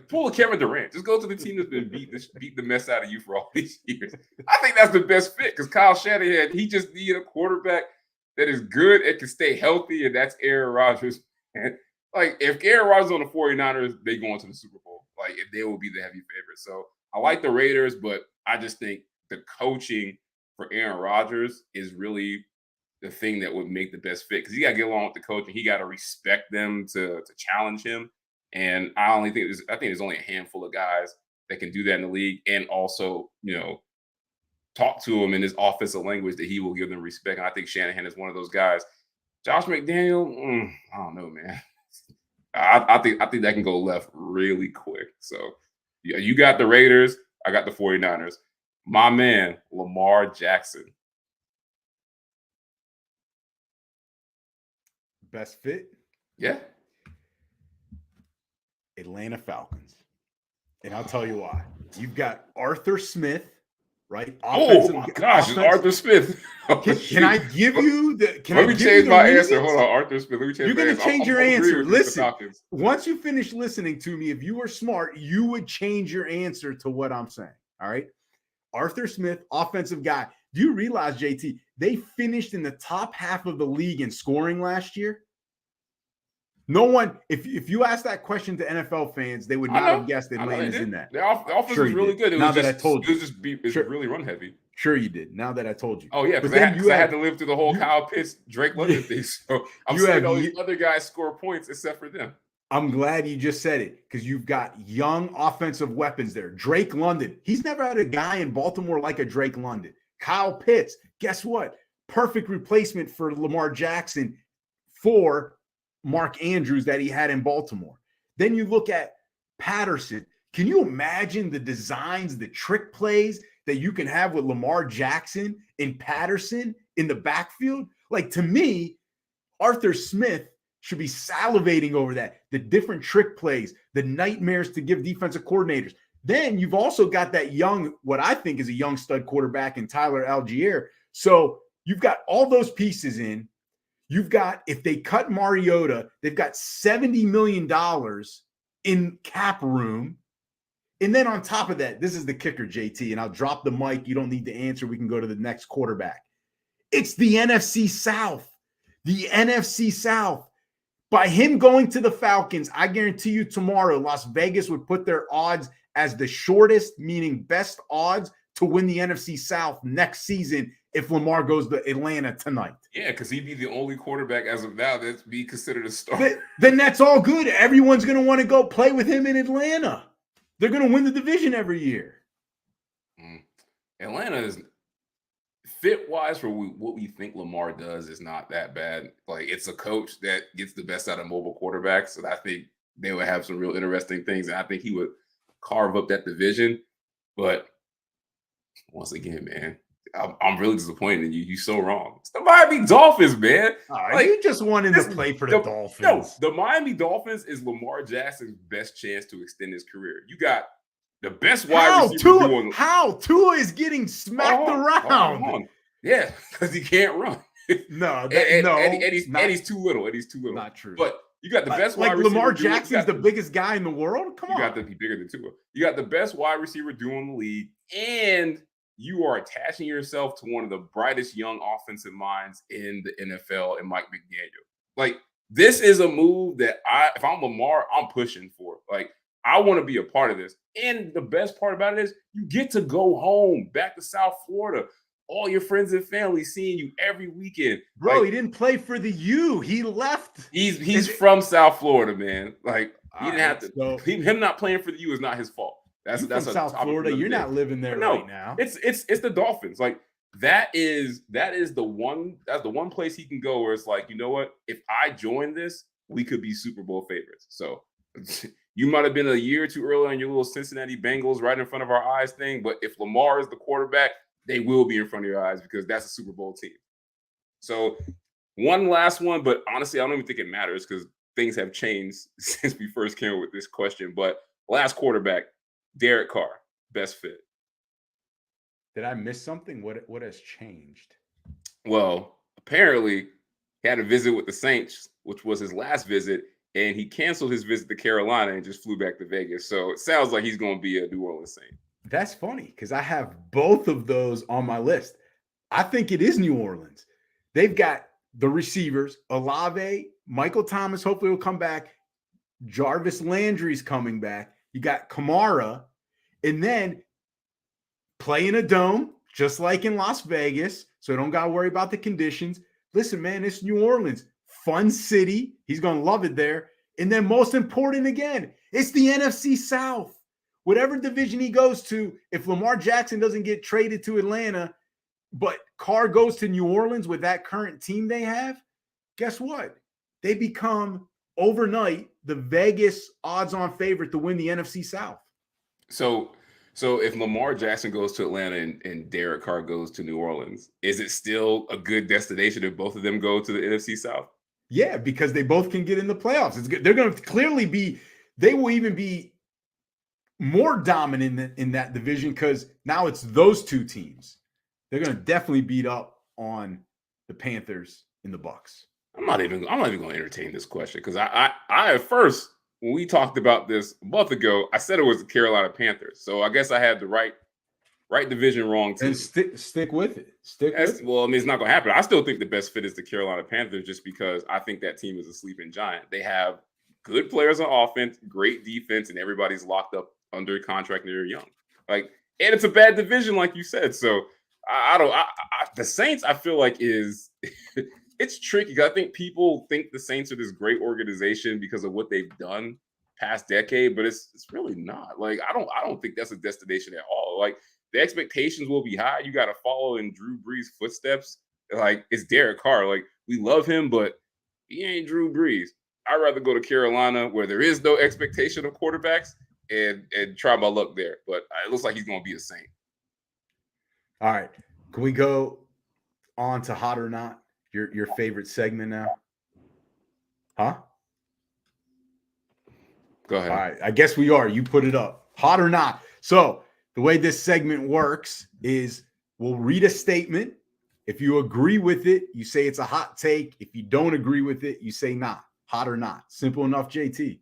pull a Kevin Durant. Just go to the team that's been beat the mess out of you for all these years. I think that's the best fit because Kyle Shanahan, he just needed a quarterback that is good and can stay healthy, and that's Aaron Rodgers. And like if Aaron Rodgers on the 49ers, they go into the Super Bowl. Like they will be the heavy favorite. So I like the Raiders, but I just think the coaching for Aaron Rodgers is really the thing that would make the best fit because he got to get along with the coach and he got to respect them to challenge him. And I think there's only a handful of guys that can do that in the league and also, talk to him in his offensive language that he will give them respect. And I think Shanahan is one of those guys. Josh McDaniel, I don't know, man. I think that can go left really quick. So yeah, you got the Raiders. I got the 49ers. My man, Lamar Jackson. Best fit? Yeah. Atlanta Falcons. And I'll tell you why. You've got Arthur Smith right? Oh my gosh, it's Arthur Smith. Can I give you the? Let me change my answer. Hold on, Arthur Smith. Let me change. You're going to change your answer. Listen, with once you finish listening to me, if you were smart, you would change your answer to what I'm saying. All right, Arthur Smith, offensive guy. Do you realize, JT, they finished in the top half of the league in scoring last year? No one, if you ask that question to NFL fans, they would not have guessed Atlanta's in that. The offense was really good. Now that I told you, it's really run heavy. Sure, you did. Now that I told you. Oh yeah, because I had to live through the whole Kyle Pitts, Drake London thing. So I'm saying all these other guys score points except for them. I'm glad you just said it because you've got young offensive weapons there. Drake London, he's never had a guy in Baltimore like a Drake London. Kyle Pitts, guess what? Perfect replacement for Lamar Jackson for Mark Andrews that he had in Baltimore. Then you look at Patterson. Can you imagine the designs, the trick plays that you can have with Lamar Jackson and Patterson in the backfield? Like, to me, Arthur Smith should be salivating over that. The different trick plays, the nightmares to give defensive coordinators. Then you've also got that young, what I think is a young stud quarterback in Tyler Algier. So you've got all those pieces in. You've got, if they cut Mariota, they've got $70 million in cap room. And then on top of that, this is the kicker, JT, and I'll drop the mic. You don't need to answer. We can go to the next quarterback. It's the NFC South. The NFC South. By him going to the Falcons, I guarantee you tomorrow, Las Vegas would put their odds as the shortest, meaning best odds to win the NFC South next season if Lamar goes to Atlanta tonight. Yeah, because he'd be the only quarterback as of now that's be considered a star. Then that's all good. Everyone's going to want to go play with him in Atlanta. They're going to win the division every year. Atlanta is fit-wise for what we think Lamar does is not that bad. Like, it's a coach that gets the best out of mobile quarterbacks, and I think they would have some real interesting things, and I think he would carve up that division. But once again, man, I'm really disappointed in you. You're so wrong. It's the Miami Dolphins, man. Like, you just wanted to play for the Dolphins. No, the Miami Dolphins is Lamar Jackson's best chance to extend his career. You got the best wide receiver. Tua is getting smacked around. Yeah, because he can't run. And he's too little. Not true. But you got the best wide receiver. Lamar Jackson's the biggest guy in the world? Come on. You got to be bigger than Tua. You got the best wide receiver duo in the league, and you are attaching yourself to one of the brightest young offensive minds in the NFL, and Mike McDaniel. Like, this is a move that if I'm Lamar, I'm pushing for. Like, I want to be a part of this. And the best part about it is you get to go home, back to South Florida. All your friends and family seeing you every weekend. Bro, like, he didn't play for the U. He left. He's from South Florida, man. Like, he didn't have to. So, him not playing for the U is not his fault. That's South Florida. You're not living there right now. It's the Dolphins. Like, that's the one place he can go where it's like, you know what? If I join this, we could be Super Bowl favorites. So you might have been a year too early on your little Cincinnati Bengals right in front of our eyes thing, but if Lamar is the quarterback, they will be in front of your eyes because that's a Super Bowl team. So one last one, but honestly, I don't even think it matters because things have changed since we first came up with this question. But last quarterback, Derek Carr, best fit. Did I miss something? What has changed? Well, apparently he had a visit with the Saints, which was his last visit, and he canceled his visit to Carolina and just flew back to Vegas. So it sounds like he's going to be a New Orleans Saint. That's funny because I have both of those on my list. I think it is New Orleans. They've got the receivers, Olave, Michael Thomas hopefully will come back. Jarvis Landry's coming back. You got Kamara, and then play in a dome, just like in Las Vegas, so don't got to worry about the conditions. Listen, man, it's New Orleans. Fun city. He's going to love it there. And then most important again, it's the NFC South. Whatever division he goes to, if Lamar Jackson doesn't get traded to Atlanta, but Carr goes to New Orleans with that current team they have, guess what? They become overnight the Vegas odds-on favorite to win the NFC South. So if Lamar Jackson goes to Atlanta and Derek Carr goes to New Orleans, is it still a good destination if both of them go to the NFC South? Yeah, because they both can get in the playoffs. It's good. They're going to clearly be – they will even be more dominant in that division because now it's those two teams. They're going to definitely beat up on the Panthers and the Bucks. I'm not even going to entertain this question because I at first, when we talked about this a month ago, I said it was the Carolina Panthers. So I guess I had the right division wrong too. And stick with it. Well, I mean, it's not going to happen. I still think the best fit is the Carolina Panthers just because I think that team is a sleeping giant. They have good players on offense, great defense, and everybody's locked up under contract and they're young. And it's a bad division, like you said. So the Saints, I feel like is it's tricky. I think people think the Saints are this great organization because of what they've done past decade, but it's really not. I don't think that's a destination at all. The expectations will be high. You got to follow in Drew Brees' footsteps. It's Derek Carr. We love him, but he ain't Drew Brees. I'd rather go to Carolina where there is no expectation of quarterbacks and try my luck there. But it looks like he's going to be a Saint. All right. Can we go on to Hot or Not? Your favorite segment now? Huh? Go ahead. All right. I guess we are. You put it up. Hot or Not. So the way this segment works is we'll read a statement. If you agree with it, you say it's a hot take. If you don't agree with it, you say nah. Hot or not. Simple enough, JT.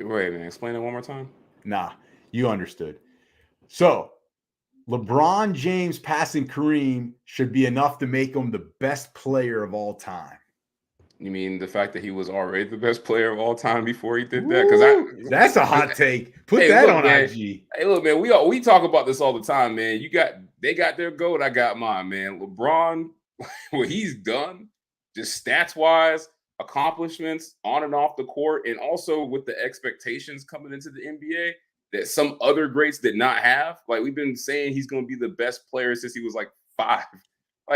Wait, man. Explain it one more time. Nah, you understood. So LeBron James passing Kareem should be enough to make him the best player of all time. You mean the fact that he was already the best player of all time before he did that? Because that's a hot take. Put that on man, IG. Hey, look, man, we talk about this all the time, man. They got their GOAT, I got mine, man. LeBron, what he's done, just stats wise, accomplishments on and off the court, and also with the expectations coming into the NBA that some other greats did not have. We've been saying he's going to be the best player since he was 5.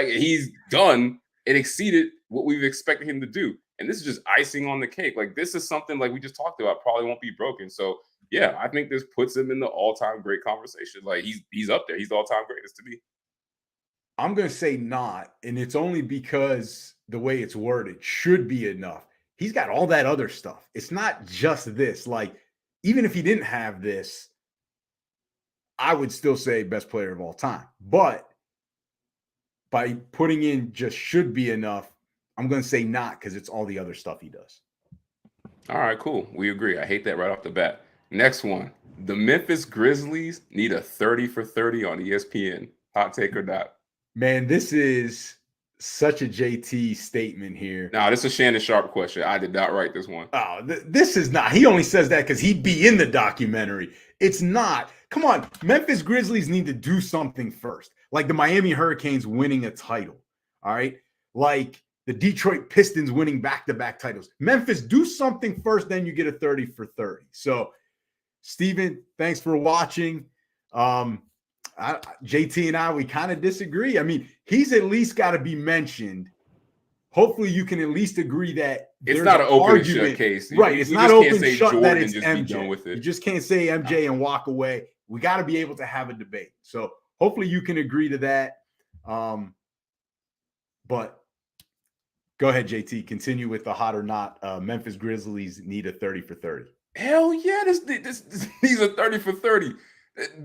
He's done and exceeded what we've expected him to do. And this is just icing on the cake. This is something we just talked about, probably won't be broken. So yeah, I think this puts him in the all-time great conversation. He's up there. He's the all-time greatest to me. I'm going to say not, and it's only because the way it's worded should be enough. He's got all that other stuff. It's not just this. Even if he didn't have this, I would still say best player of all time. But by putting in just should be enough, I'm going to say not because it's all the other stuff he does. All right, cool. We agree. I hate that right off the bat. Next one. The Memphis Grizzlies need a 30 for 30 on ESPN. Hot take or not? Man, this is such a JT statement here. No, this is a Shannon Sharp question. I did not write this one. Oh, this is not. He only says that because he'd be in the documentary. It's not. Come on. Memphis Grizzlies need to do something first. The Miami Hurricanes winning a title. All right. The Detroit Pistons winning back-to-back titles. Memphis, do something first, then you get a 30 for 30. So, Steven, thanks for watching. JT and I, we kind of disagree. I mean, he's at least got to be mentioned. Hopefully, you can at least agree that it's not an open and shut case, right? It's not open and shut that it's just MJ. Be done with it. You just can't say MJ and walk away. We got to be able to have a debate. So hopefully, you can agree to that. But go ahead, JT. Continue with the hot or not. Memphis Grizzlies need a 30 for 30. Hell yeah! This these are 30 for 30.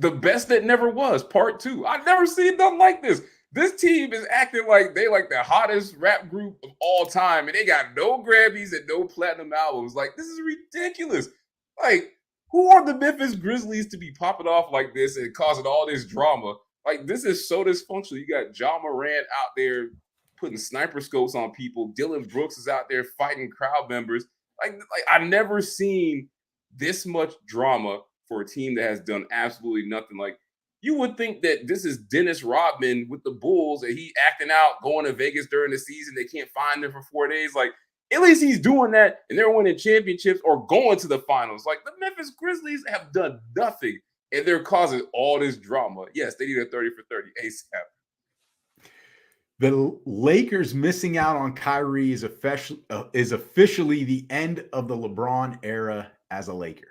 The best that never was, part 2. I've never seen nothing like this. This team is acting like they the hottest rap group of all time, and they got no Grammys and no platinum albums. This is ridiculous. Who are the Memphis Grizzlies to be popping off like this and causing all this drama? This is so dysfunctional. You got Ja Morant out there putting sniper scopes on people. Dylan Brooks is out there fighting crowd members. I've never seen this much drama for a team that has done absolutely nothing. You would think that this is Dennis Rodman with the Bulls and he acting out, going to Vegas during the season. They can't find him for 4 days. At least he's doing that and they're winning championships or going to the finals. The Memphis Grizzlies have done nothing and they're causing all this drama. Yes, they need a 30 for 30 ASAP. The Lakers missing out on Kyrie is officially the end of the LeBron era as a Laker.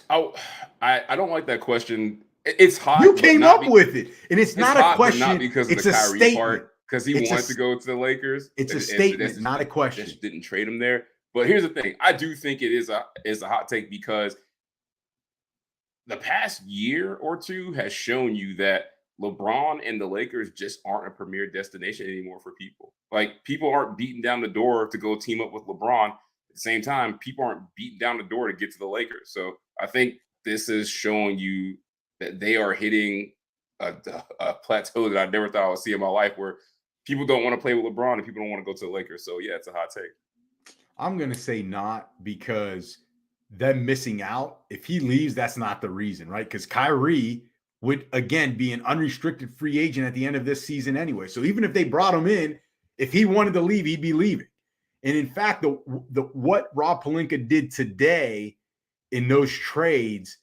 Oh, I don't like that question. It's hot. You came up with it, and it's not a question. Not because of the Kyrie part, because he wanted to go to the Lakers. It's a statement, not a question. Just didn't trade him there. But here's the thing: I do think it is a hot take because the past year or two has shown you that LeBron and the Lakers just aren't a premier destination anymore for people. Like, people aren't beating down the door to go team up with LeBron. At the same time, people aren't beating down the door to get to the Lakers. So I think this is showing you that they are hitting a plateau that I never thought I would see in my life, where people don't want to play with LeBron and people don't want to go to the Lakers. So yeah, it's a hot take. I'm going to say not, because them missing out, if he leaves, that's not the reason, right? Because Kyrie would, again, be an unrestricted free agent at the end of this season anyway. So even if they brought him in, if he wanted to leave, he'd be leaving. And in fact, the what Rob Pelinka did today in those trades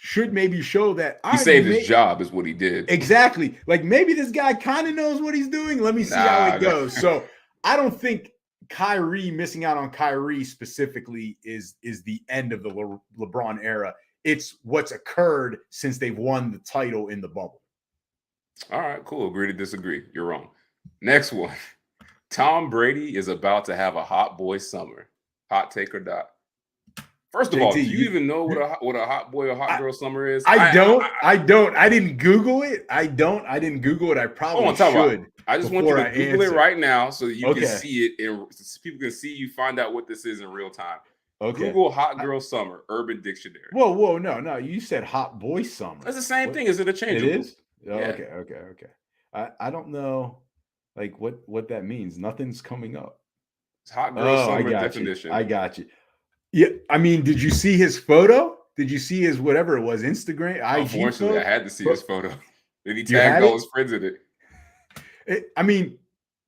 should maybe show that he saved his job is what he did. Exactly. Like, maybe this guy kind of knows what he's doing. Let me see how it goes. So I don't think Kyrie missing out on Kyrie specifically is the end of the LeBron era. It's what's occurred since they've won the title in the bubble. All right, cool. Agree to disagree. You're wrong. Next one. Tom Brady is about to have a hot boy summer. Hot take or not? First of all, do you even know what a hot boy or hot girl summer is? I don't. I didn't Google it. I didn't Google it. I probably should. I just want you to Google it right now so that you can see it and so people can see you find out what this is in real time. Okay. Google hot girl summer, Urban Dictionary. Whoa, no. You said hot boy summer. That's the same thing. Is it a change? It is? Oh, yeah. Okay. I don't know like what that means. Nothing's coming up. It's hot girl summer definition. I got you. Yeah, I mean, did you see his photo? Did you see his whatever it was, Instagram, IG? Unfortunately, I had to see his photo. Did he tag all his friends in it? I mean,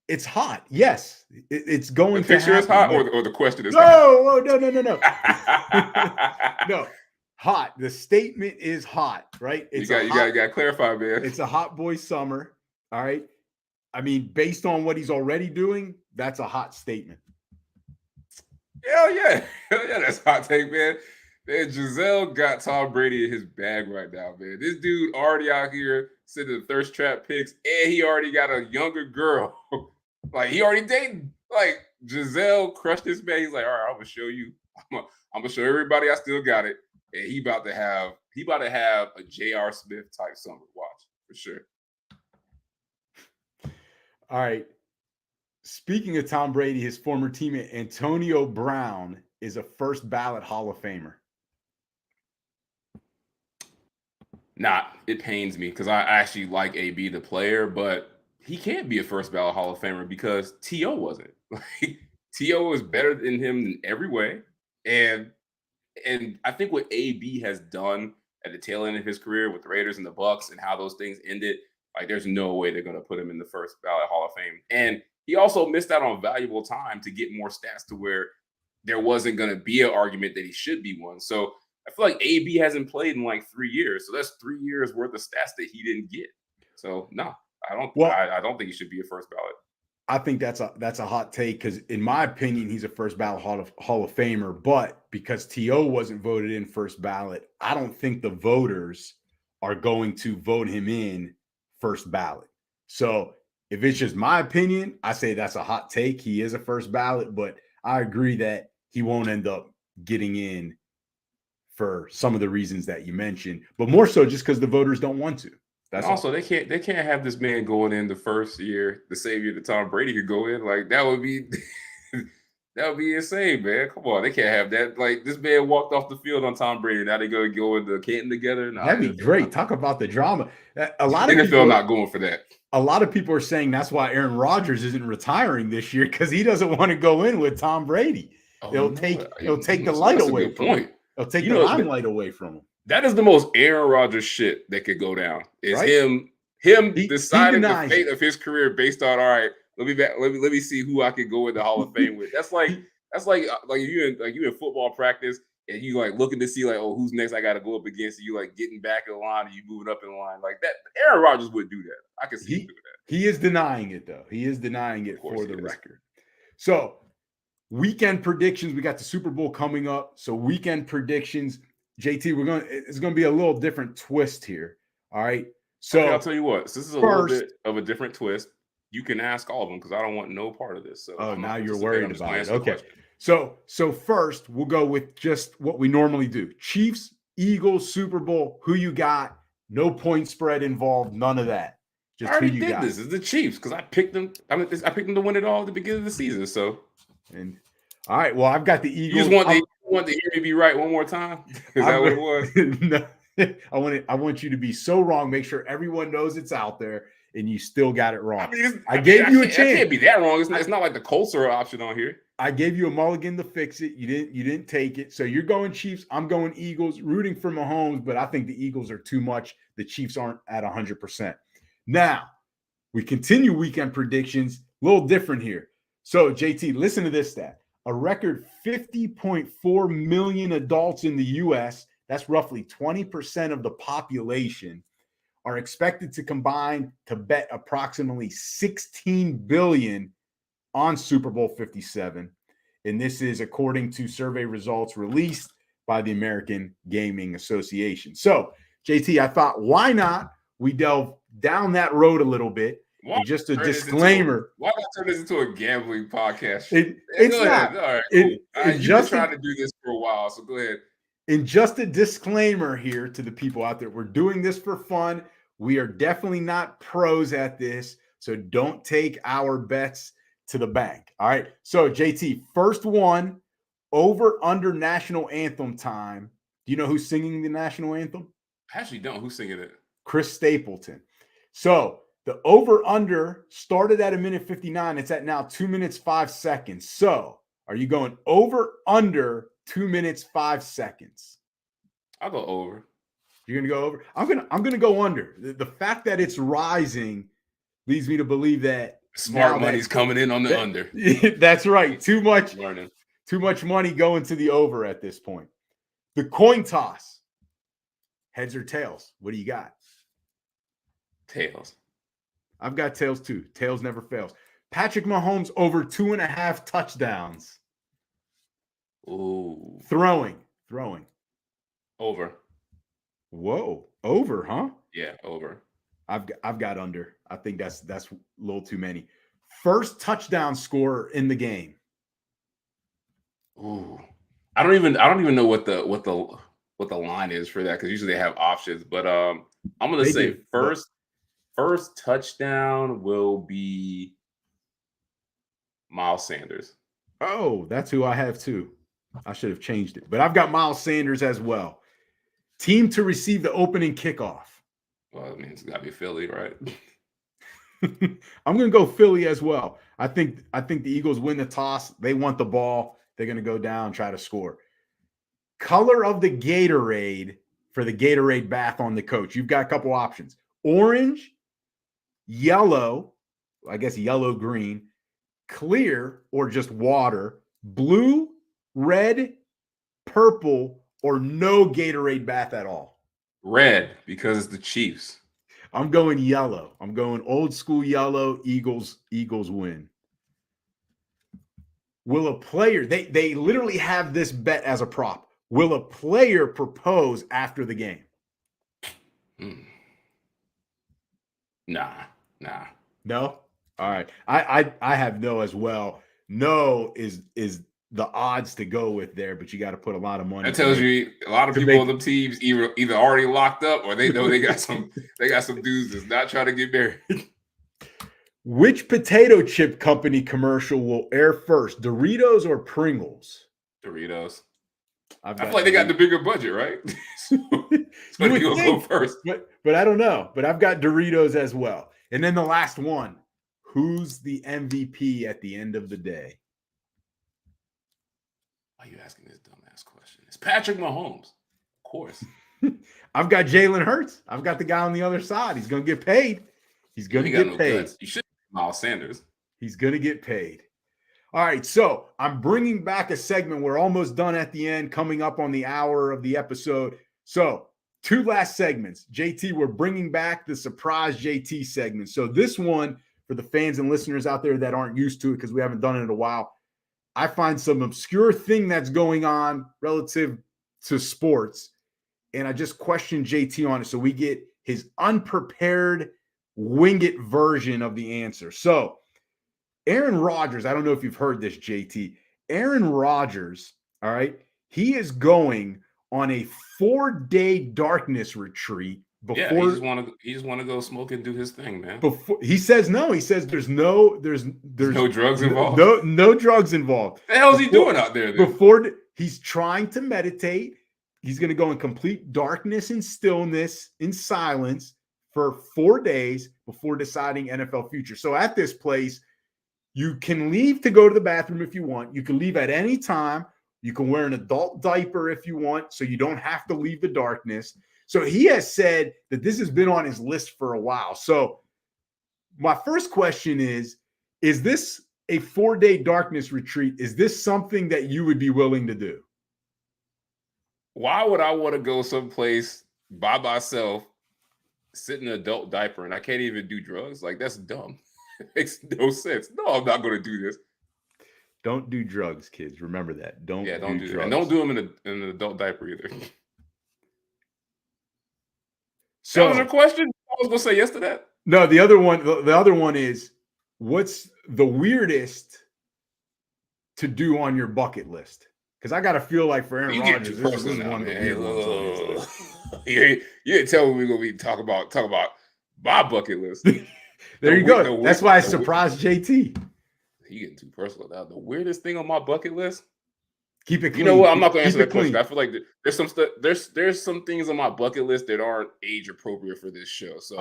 it's hot. Yes, it's going. The picture is hot, or the question is hot? No. No, hot. The statement is hot, right? You got to clarify, man. It's a hot boy summer. All right. I mean, based on what he's already doing, that's a hot statement. Hell yeah, that's a hot take, man. Man, Giselle got Tom Brady in his bag right now, man. This dude already out here sending thirst trap pics, and he already got a younger girl. Like, he already dating. Like, Giselle crushed this man. He's like, all right, I'm gonna show you. I'm gonna show everybody I still got it. And he about to have a J.R. Smith type summer. Watch for sure. All right. Speaking of Tom Brady, his former teammate Antonio Brown is a first ballot Hall of Famer. It pains me because I actually like AB the player, but he can't be a first ballot Hall of Famer because T.O. wasn't. Like, T.O. was better than him in every way. And I think what AB has done at the tail end of his career with the Raiders and the Bucks and how those things ended, like, there's no way they're going to put him in the first ballot Hall of Fame. And he also missed out on valuable time to get more stats to where there wasn't going to be an argument that he should be one. So I feel like AB hasn't played in like 3 years. So that's 3 years worth of stats that he didn't get. So no, I don't. Well, I don't think he should be a first ballot. I think that's a hot take because, in my opinion, he's a first ballot Hall of Famer. But because T.O. wasn't voted in first ballot, I don't think the voters are going to vote him in first ballot. So if it's just my opinion, I say that's a hot take. He is a first ballot, but I agree that he won't end up getting in for some of the reasons that you mentioned, but more so just because the voters don't want to. That's also all. They can't have this man going in the first year, the same year that Tom Brady could go in. Like, that would be that would be insane, man. Come on, they can't have that. Like, this man walked off the field on Tom Brady. Now they're gonna go into Canton together. That'd be great. Talk about the drama. A lot of NFL people not going for that. A lot of people are saying that's why Aaron Rodgers isn't retiring this year, because he doesn't want to go in with Tom Brady. It'll take the light away from him. It'll take the limelight away from him. That is the most Aaron Rodgers shit that could go down. Is him deciding the fate of his career based on, all right, let me see who I can go in the Hall of Fame with. That's like you in football practice and you like looking to see like, oh, who's next I got to go up against, and you like getting back in the line and you moving up in the line like that. Aaron Rodgers would do that. I can see him doing that. He is denying it though. He is denying it for the record. So weekend predictions. We got the Super Bowl coming up. So weekend predictions. JT, it's gonna be a little different twist here. All right. So okay, I'll tell you what. This is a little bit of a different twist. You can ask all of them because I don't want no part of this. So now you're worried about it. Okay. So first we'll go with just what we normally do. Chiefs Eagles, Super Bowl, who you got? No point spread involved, none of that. Just I already who you did got. this. It's the Chiefs because I picked them. I picked them to win it all at the beginning of the season. So, And all right, well, I've got the Eagles. You just want to hear me be right one more time? Is that what it was? No, I want you to be so wrong. Make sure everyone knows it's out there, and you still got it wrong. I gave you a chance. I can't be that wrong. It's not like the Colts are an option on here. I gave you a mulligan to fix it. You didn't take it. So you're going Chiefs. I'm going Eagles. Rooting for Mahomes, but I think the Eagles are too much. The Chiefs aren't at 100%. Now we continue weekend predictions. A little different here. So JT, listen to this stat. A record 50.4 million adults in the U.S., that's roughly 20% of the population, are expected to combine to bet approximately $16 billion on Super Bowl 57. And this is according to survey results released by the American Gaming Association. So, JT, I thought, why not we delve down that road a little bit? And just a disclaimer. Why not turn this into a gambling podcast? It's not. All right, cool. You've been trying to do this for a while, so go ahead. And just a disclaimer here to the people out there. We're doing this for fun. We are definitely not pros at this, so don't take our bets to the bank. All right. So, JT, first one, over under national anthem time. Do you know who's singing the national anthem? I actually don't. Who's singing it? Chris Stapleton. So, the over-under started at 1:59. It's at now 2 minutes, 5 seconds. So, are you going over-under 2 minutes, 5 seconds? I'll go over. You're going to go over? I'm gonna go under. The fact that it's rising leads me to believe that smart money's coming in on the under. That's right. Too much money going to the over at this point. The coin toss. Heads or tails? What do you got? Tails. I've got tails too. Tails never fails. Patrick Mahomes over 2.5 touchdowns. Ooh. Throwing. Over. Whoa. Over, huh? Yeah, over. I've got under. I think that's a little too many. First touchdown scorer in the game. Ooh. I don't even know what the line is for that, because usually they have options. But I'm gonna say first touchdown will be Miles Sanders. Oh, that's who I have too. I should have changed it, but I've got Miles Sanders as well. Team to receive the opening kickoff. Well, I mean, it's got to be Philly, right? I'm going to go Philly as well. I think the Eagles win the toss. They want the ball. They're going to go down, try to score. Color of the Gatorade for the Gatorade bath on the coach. You've got a couple options. Orange, yellow, I guess yellow, green, clear, or just water, blue, red, purple, or no Gatorade bath at all. Red, because it's the Chiefs. I'm going yellow. I'm going old school yellow. Eagles win. Will a player, they literally have this bet as a prop. Will a player propose after the game? Nah. No? All right. I have no as well. No is the odds to go with there, but you got to put a lot of money. That tells you a lot of people on the teams either already locked up, or they know they got some dudes that's not trying to get married. Which potato chip company commercial will air first, Doritos or Pringles? Doritos. I feel like they got the bigger budget, right? so you'll go first. But I don't know. But I've got Doritos as well. And then the last one, who's the MVP at the end of the day? Why are you asking this dumbass question? It's Patrick Mahomes. Of course. I've got Jalen Hurts. I've got the guy on the other side. He's going to get paid. He's going to get paid. You should Miles Sanders. He's going to get paid. All right, so I'm bringing back a segment. We're almost done at the end, coming up on the hour of the episode. So 2 last segments. JT, we're bringing back the surprise JT segment. So this one, for the fans and listeners out there that aren't used to it because we haven't done it in a while, I find some obscure thing that's going on relative to sports, and I just question JT on it so we get his unprepared, wing it version of the answer. So Aaron Rodgers, I don't know if you've heard this, JT. Aaron Rodgers, all right, he is going on a 4-day darkness retreat before. Yeah, he just want to go smoke and do his thing, man. Before he says no, he says there's no drugs involved. No drugs involved. What the hell is he doing out there then? He's trying to meditate. He's going to go in complete darkness and stillness, in silence for 4 days before deciding NFL future. So at this place, you can leave to go to the bathroom if you want. You can leave at any time. You can wear an adult diaper if you want, so you don't have to leave the darkness. So he has said that this has been on his list for a while. So my first question is this a 4-day darkness retreat? Is this something that you would be willing to do? Why would I want to go someplace by myself, sit in an adult diaper, and I can't even do drugs? Like, that's dumb. It makes no sense. No, I'm not going to do this. Don't do drugs, kids. Remember that. Don't do drugs. That. And don't do them in an adult diaper either. So, that was your question? I was going to say yes to that. No, the other one is, what's the weirdest to do on your bucket list? Because I got to feel like for Aaron Rodgers, this is one of the weird ones. You didn't tell me we're going to be talking about my bucket list. There you go. That's why I surprised JT. You getting too personal now. The weirdest thing on my bucket list? Keep it clean. You know what? I'm not going to answer that question. I feel like there's some stuff. There's some things on my bucket list that aren't age appropriate for this show. So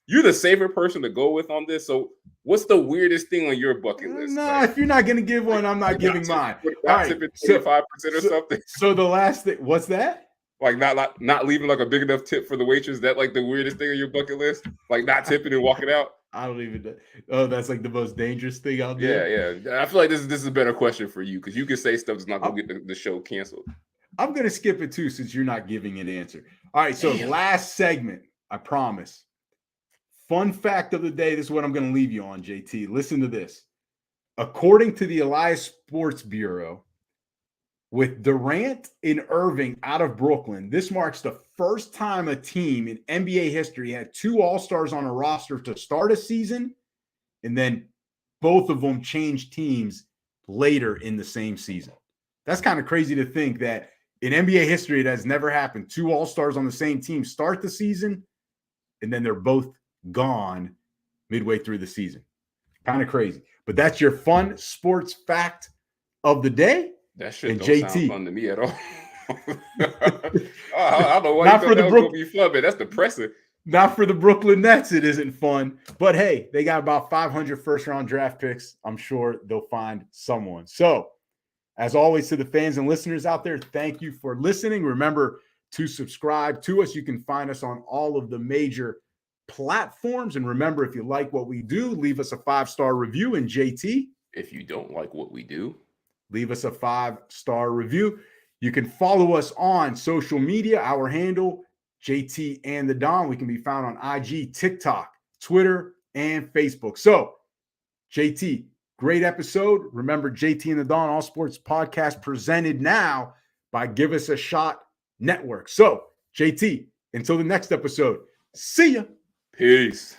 you're the safer person to go with on this. So what's the weirdest thing on your bucket list? No, like, if you're not going to give one, I'm not giving mine. All right, 25% or something. So the last thing, what's that? Like not leaving like a big enough tip for the waitress. That like the weirdest thing on your bucket list? Like not tipping and walking out? I don't even. Oh, that's like the most dangerous thing I'll do. Yeah. I feel like this is a better question for you because you can say stuff that's not going to get the show canceled. I'm going to skip it too since you're not giving an answer. All right, so last segment, I promise. Fun fact of the day. This is what I'm going to leave you on, JT. Listen to this. According to the Elias Sports Bureau, with Durant and Irving out of Brooklyn, this marks the first time a team in NBA history had 2 All-Stars on a roster to start a season, and then both of them changed teams later in the same season. That's kind of crazy to think that in NBA history, it has never happened. 2 All-Stars on the same team start the season, and then they're both gone midway through the season. Kind of crazy. But that's your fun sports fact of the day. That shit and don't JT. sound fun to me at all. I don't know why you thought that was going to be fun, but that's depressing. Not for the Brooklyn Nets, it isn't fun. But hey, they got about 500 first-round draft picks. I'm sure they'll find someone. So, as always, to the fans and listeners out there, thank you for listening. Remember to subscribe to us. You can find us on all of the major platforms. And remember, if you like what we do, leave us a 5-star review. And JT, if you don't like what we do, leave us a 5-star review. You can follow us on social media. Our handle, JT and the Don. We can be found on IG, TikTok, Twitter, and Facebook. So, JT, great episode. Remember, JT and the Don, All Sports Podcast, presented now by Give Us a Shot Network. So, JT, until the next episode, see ya. Peace.